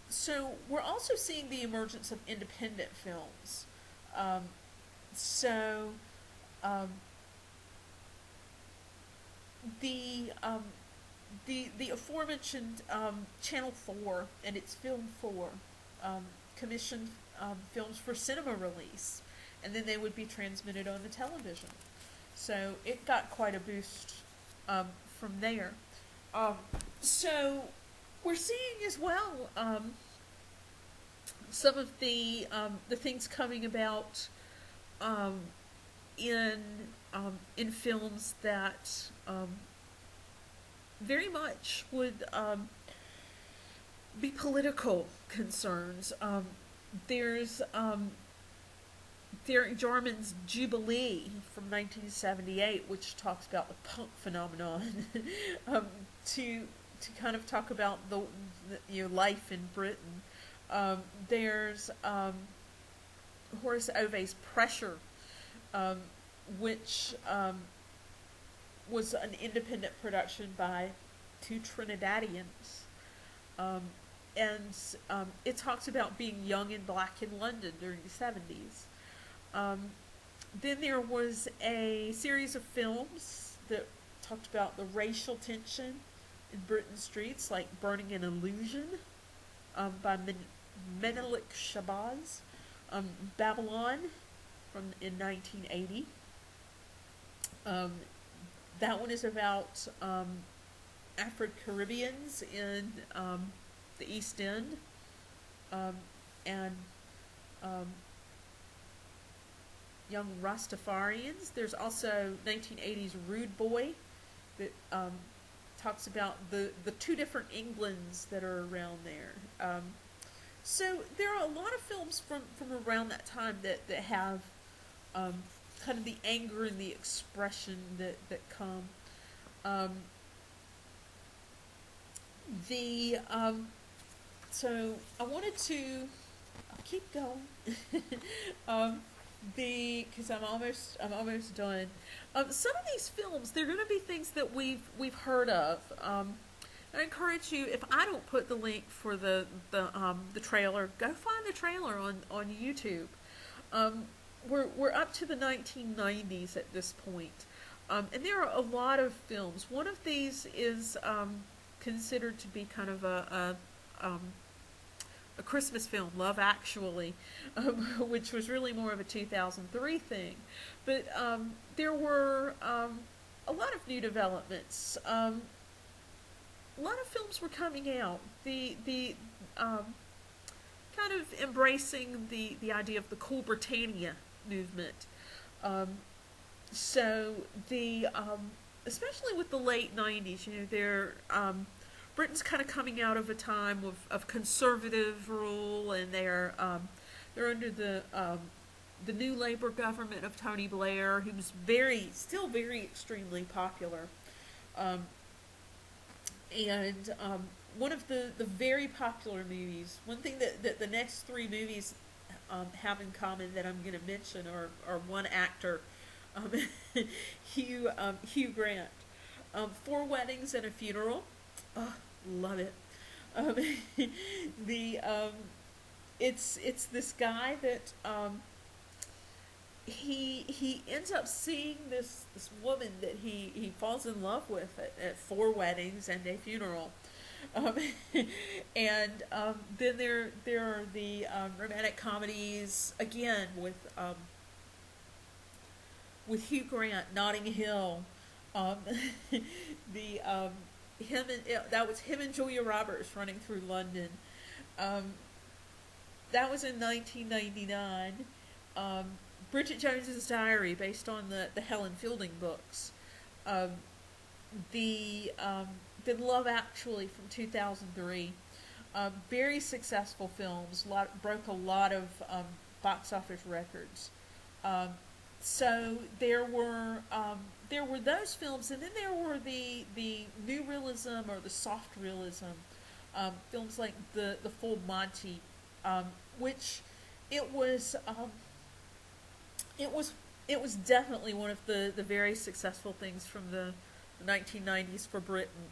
So we're also seeing the emergence of independent films. Um, so um, the the aforementioned Channel 4 and its Film 4 commissioned films for cinema release, and then they would be transmitted on the television. So it got quite a boost from there. Um, so we're seeing as well some of the things coming about um, in in films that very much would be political concerns. There's Derek Jarman's Jubilee from 1978, which talks about the punk phenomenon, um, to kind of talk about the life in Britain. There's Horace Ove's Pressure, um, which was an independent production by two Trinidadians. Um, and it talks about being young and black in London during the 70s. Then there was a series of films that talked about the racial tension in Britain's streets, like Burning an Illusion by Menelik Shabazz, Babylon in 1980. That one is about Afro-Caribbeans in the East End, and young Rastafarians. There's also 1980s Rude Boy that talks about the two different Englands that are around there. So there are a lot of films from around that time that have kind of the anger and the expression that come. So I wanted to I'll keep going. Because I'm almost done. Some of these films, they're going to be things that we've heard of. I encourage you, if I don't put the link for the trailer, go find the trailer on YouTube. We're up to the 1990s at this point, and there are a lot of films. One of these is considered to be kind of a Christmas film, Love Actually, which was really more of a 2003 thing. But there were a lot of new developments. A lot of films were coming out. The kind of embracing the idea of the Cool Britannia movement. So especially with the late 90s, Britain's kind of coming out of a time of conservative rule, and they're under the new Labour government of Tony Blair, who's still very extremely popular. And one of the very popular movies, one thing that the next three movies have in common that I'm going to mention are one actor, Hugh Grant. Four Weddings and a Funeral. Oh, love it. It's this guy that he ends up seeing this woman that he falls in love with at four weddings and a funeral. And then there are the romantic comedies again with Hugh Grant, Notting Hill. That was him and Julia Roberts running through London. That was in 1999. Bridget Jones's Diary, based on the Helen Fielding books. Then Love Actually from 2003. Very successful films. Broke a lot of box office records. So there were those films, and then there were the new realism or the soft realism films like the Full Monty, which it was definitely one of the very successful things from the 1990s for Britain.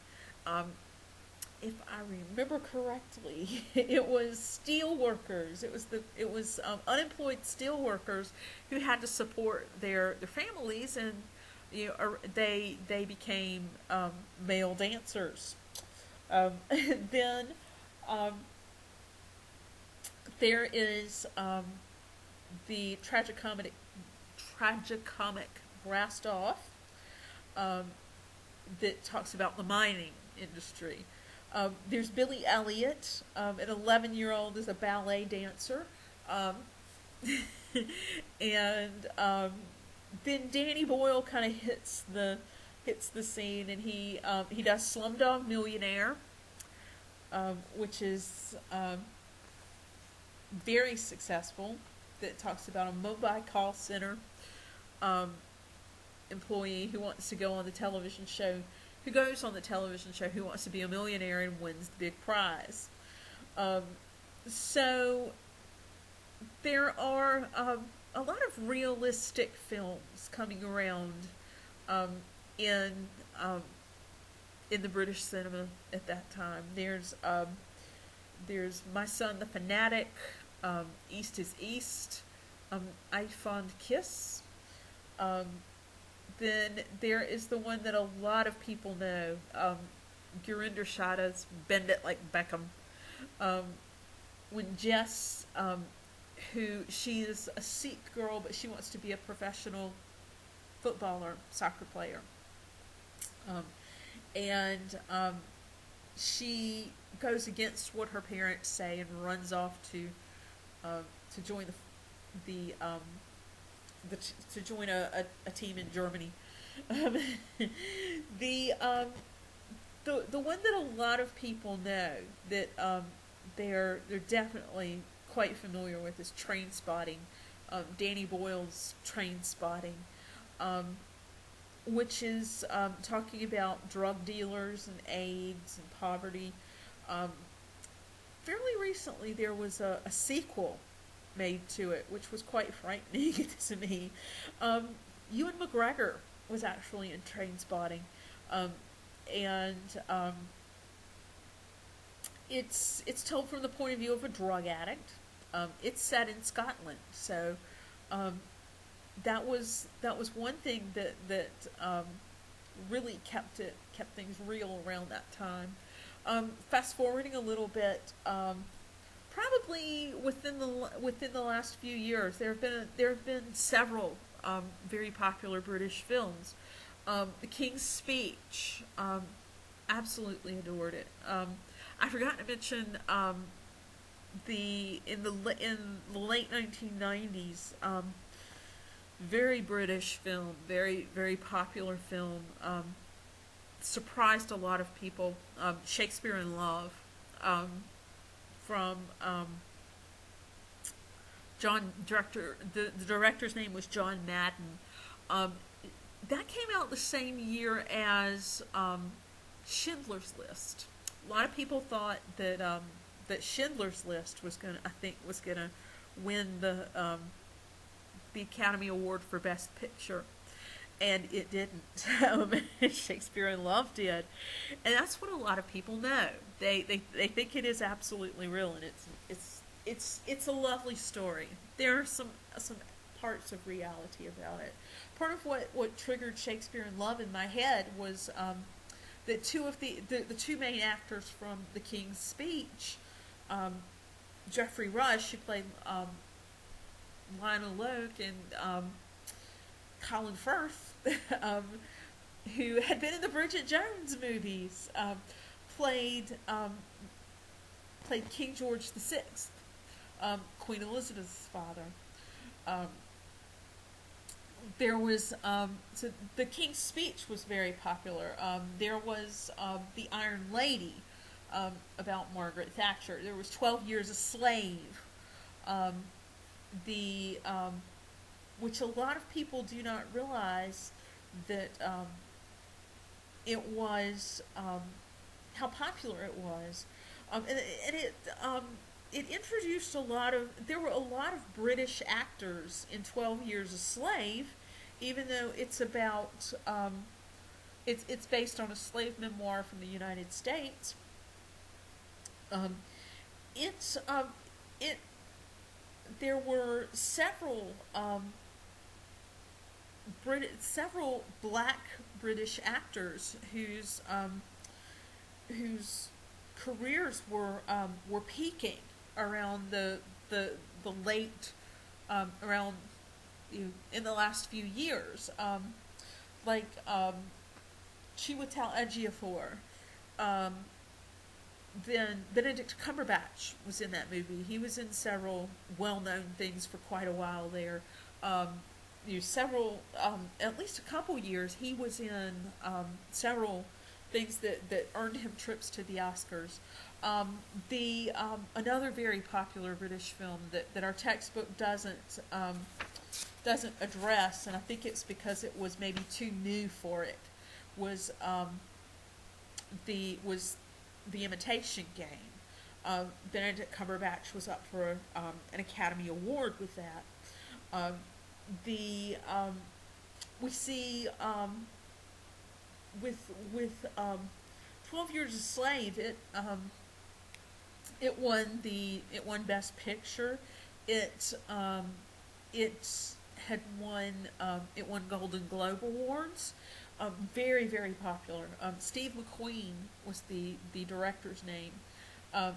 if I remember correctly, it was steel workers. It was unemployed steel workers who had to support their families, and they became male dancers. And then um, there is the tragicomic Brassed Off, um, that talks about the mining industry. There's Billy Elliot, an 11-year-old is a ballet dancer, um, and then Danny Boyle kind of hits the scene, and he does Slumdog Millionaire, which is very successful. That talks about a mobile call center um, employee who wants to go on the television show, who goes on the television show, who wants to be a millionaire and wins the big prize. Um, so there are a lot of realistic films coming around um, in um, in the British cinema at that time. There's My Son the Fanatic, East is East, I Fond Kiss. Um, then there is the one that a lot of people know, Gurinder Shada's Bend It Like Beckham. Um, when Jess, who she is a Sikh girl, but she wants to be a professional footballer, soccer player. Um, and she goes against what her parents say and runs off to join to join a team in Germany. Um, the the one that a lot of people know that they're definitely quite familiar with is Train Spotting, Danny Boyle's Train Spotting, which is talking about drug dealers and AIDS and poverty. Um, Fairly recently, there was a sequel made to it, which was quite frightening to me. Ewan McGregor was actually in Train Spotting, and it's told from the point of view of a drug addict. It's set in Scotland, so that was one thing that really kept things real around that time. Fast forwarding a little bit, probably within the last few years, there have been several very popular British films. The King's Speech, absolutely adored it. I forgot to mention in the late 1990s, very British film, very very popular film. Surprised a lot of people. Shakespeare in Love, from the director's name was John Madden. That came out the same year as Schindler's List. A lot of people thought that Schindler's List was gonna win the Academy Award for Best Picture, and it didn't. Shakespeare in Love did, and that's what a lot of people know. They think it is absolutely real, and it's a lovely story. There are some parts of reality about it. Part of what triggered Shakespeare in Love in my head was that two of the two main actors from The King's Speech, Geoffrey Rush, who played Lionel Loke, and Colin Firth, who had been in the Bridget Jones movies, played King George VI, Queen Elizabeth's father. There was so The King's Speech was very popular. There was The Iron Lady, about Margaret Thatcher. There was 12 Years a Slave, which a lot of people do not realize that it was how popular it was, and it introduced there were a lot of British actors in 12 Years a Slave, even though it's about it's based on a slave memoir from the United States. Um, it's it there were several black British actors whose careers were peaking around the late around in the last few years, like Chiwetel Ejiofor. Um, then Benedict Cumberbatch was in that movie. He was in several well-known things for quite a while there. Um, several, at least a couple years, he was in several things that earned him trips to the Oscars. The Another very popular British film that our textbook doesn't address, and I think it's because it was maybe too new for it, was the Imitation Game. Benedict Cumberbatch was up for an Academy Award with that. Um, the We see with 12 Years a Slave, it won Best Picture. It it won Golden Globe Awards. Very, very popular. Steve McQueen was the director's name. Um,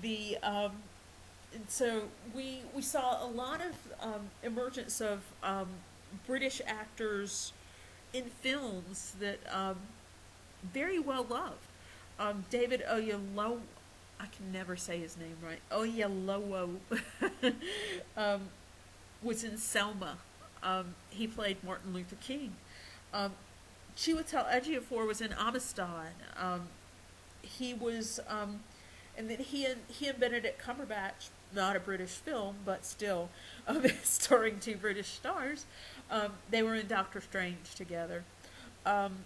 the and so we saw a lot of emergence of British actors in films that very well loved. David Oyelowo, I can never say his name right. Oyelowo was in Selma. He played Martin Luther King. Um, Chiwetel Ejiofor was in Amistad. He was, and then he and Benedict Cumberbatch, not a British film, but still, starring two British stars. They were in Doctor Strange together. Um,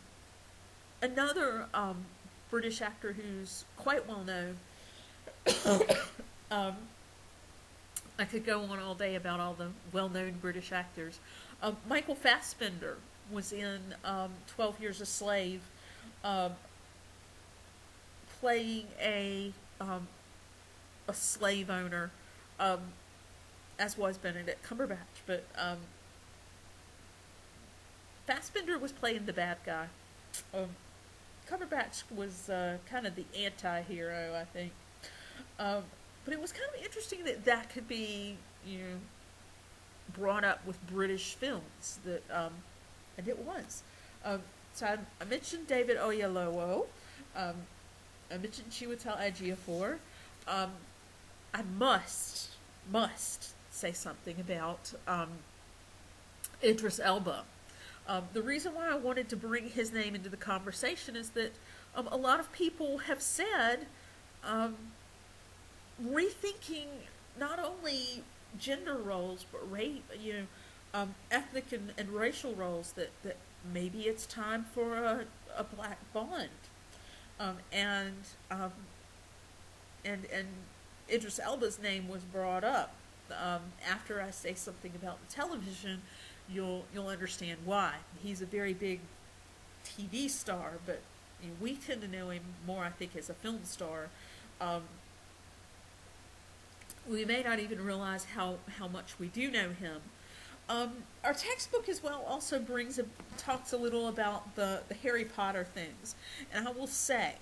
Another British actor who's quite well known. um, I could go on all day about all the well-known British actors. Michael Fassbender was in 12 Years a Slave, playing a slave owner, as was Benedict Cumberbatch. But Fassbender was playing the bad guy. Cumberbatch was kind of the anti-hero, I think. But it was kind of interesting that could be, brought up with British films. And it was. So I mentioned David Oyelowo. I mentioned Chiwetel Ejiofor. I must say something about Idris Elba. The reason why I wanted to bring his name into the conversation is that a lot of people have said rethinking not only gender roles but ethnic and racial roles, that maybe it's time for a black Bond, and Idris Elba's name was brought up. After I say something about the television, you'll understand why. He's a very big TV star, but we tend to know him more, I think, as a film star. We may not even realize how much we do know him. Our textbook as well also talks a little about the Harry Potter things, and I will say,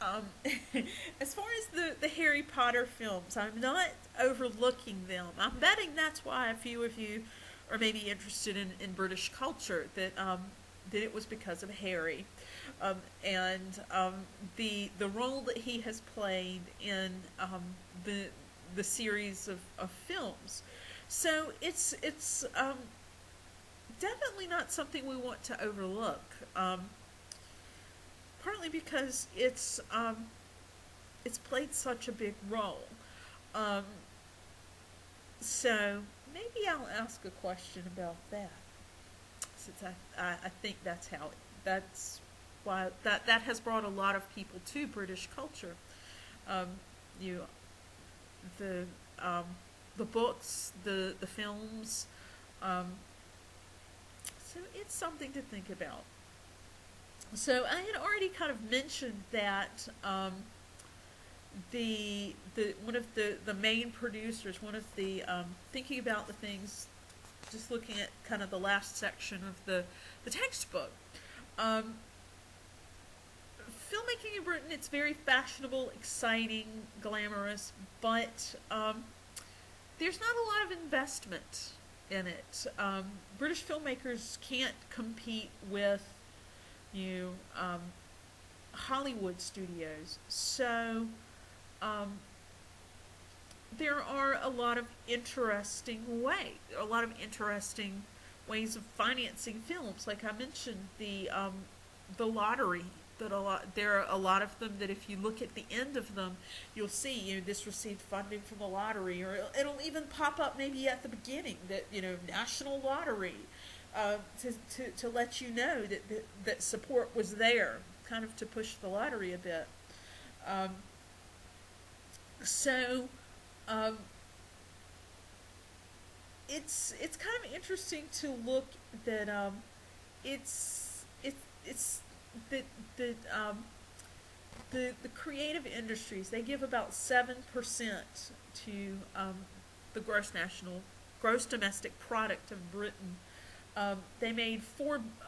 as far as the Harry Potter films, I'm not overlooking them. I'm betting that's why a few of you are maybe interested in British culture, that it was because of Harry, and the role that he has played in the series of films. So it's definitely not something we want to overlook. Partly because it's played such a big role. So maybe I'll ask a question about that, since I think that's why that has brought a lot of people to British culture. You the books, the films. So it's something to think about. So I had already kind of mentioned that one of the main producers, one of the thinking about the things, just looking at kind of the last section of the textbook. Um, Filmmaking in Britain, it's very fashionable, exciting, glamorous, but there's not a lot of investment in it. British filmmakers can't compete with Hollywood studios, so um, there are a lot of interesting ways of financing films. Like I mentioned, the lottery. There are a lot of them that if you look at the end of them, you'll see this received funding from the lottery, or it'll even pop up maybe at the beginning that national lottery, to let you know that support was there, kind of to push the lottery a bit. Um, so um, it's kind of interesting to look that it's that that the creative industries, they give about 7% to the gross domestic product of Britain. They made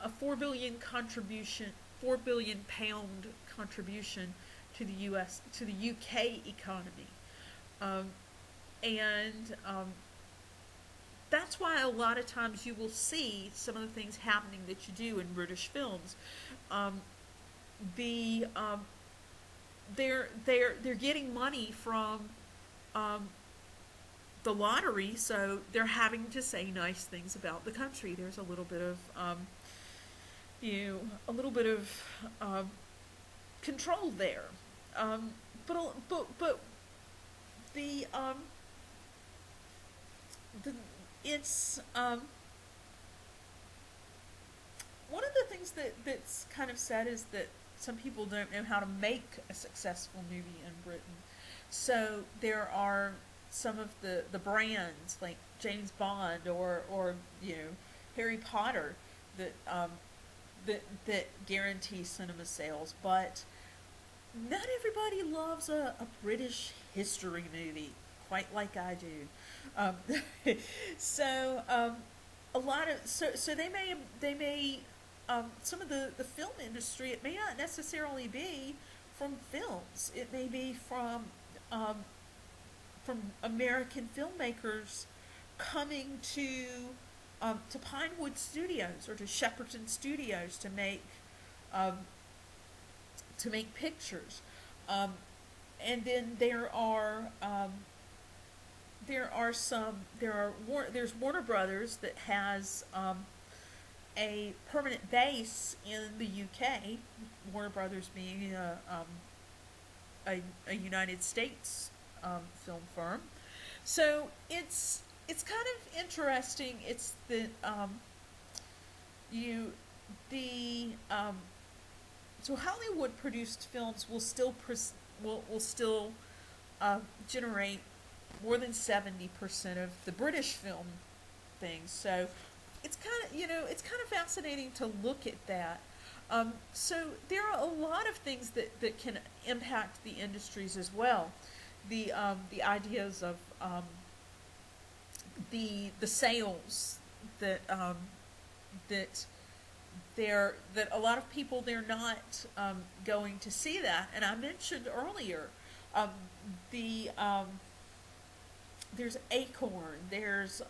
a 4 billion pound contribution to the UK economy, um, and that's why a lot of times you will see some of the things happening that you do in British films. Um, the they're getting money from um, the lottery, so they're having to say nice things about the country. There's a little bit of a little bit of um, control there, but the the it's one of the things that's kind of said is that some people don't know how to make a successful movie in Britain. So there are some of the brands like James Bond or Harry Potter that guarantee cinema sales, but not everybody loves a British history movie quite like I do. Um, so a lot of so they may some of the film industry, it may not necessarily be from films. It may be from American filmmakers coming to Pinewood Studios or to Shepperton Studios um, to make pictures. And then there's Warner Brothers that has a permanent base in the UK. Warner Brothers being a United States film firm. So it's kind of interesting. It's that you the so Hollywood produced films will still will still generate more than 70% of the British film things. So it's kind of fascinating to look at that. So there are a lot of things that can impact the industries as well. The ideas of the sales that that a lot of people, they're not going to see that. And I mentioned earlier the there's Acorn, there's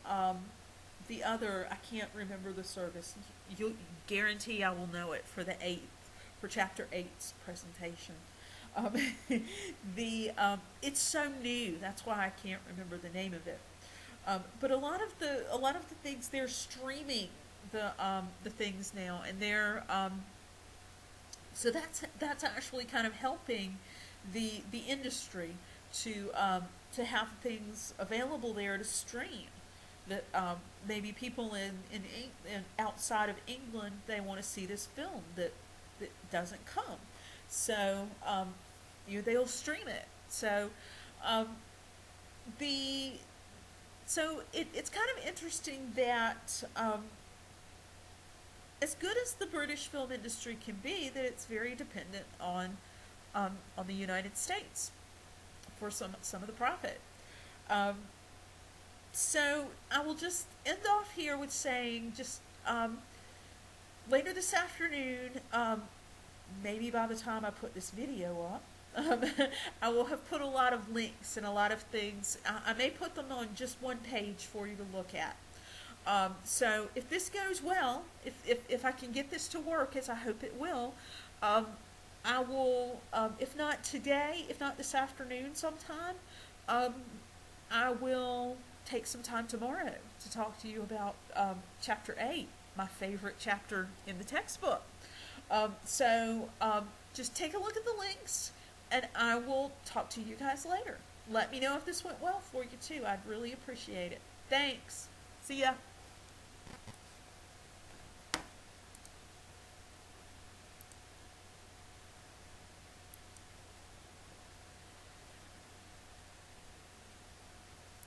the other, I can't remember the service. You'll guarantee I will know it for for chapter 8's presentation. Um, it's so new, that's why I can't remember the name of it. But a lot of the things, they're streaming the things now, and they're so that's actually kind of helping the industry to have things available there to stream. That maybe people in outside of England, they want to see this film that doesn't come, so they'll stream it. So it's kind of interesting that as good as the British film industry can be, that it's very dependent on the United States. for some of the profit. Um, so I will just end off here with saying just later this afternoon, maybe by the time I put this video up, I will have put a lot of links and a lot of things. I may put them on just one page for you to look at. So if this goes well, if I can get this to work, as I hope it will, I will, if not today, if not this afternoon sometime, I will take some time tomorrow to talk to you about Chapter 8, my favorite chapter in the textbook. Just take a look at the links, and I will talk to you guys later. Let me know if this went well for you too. I'd really appreciate it. Thanks. See ya.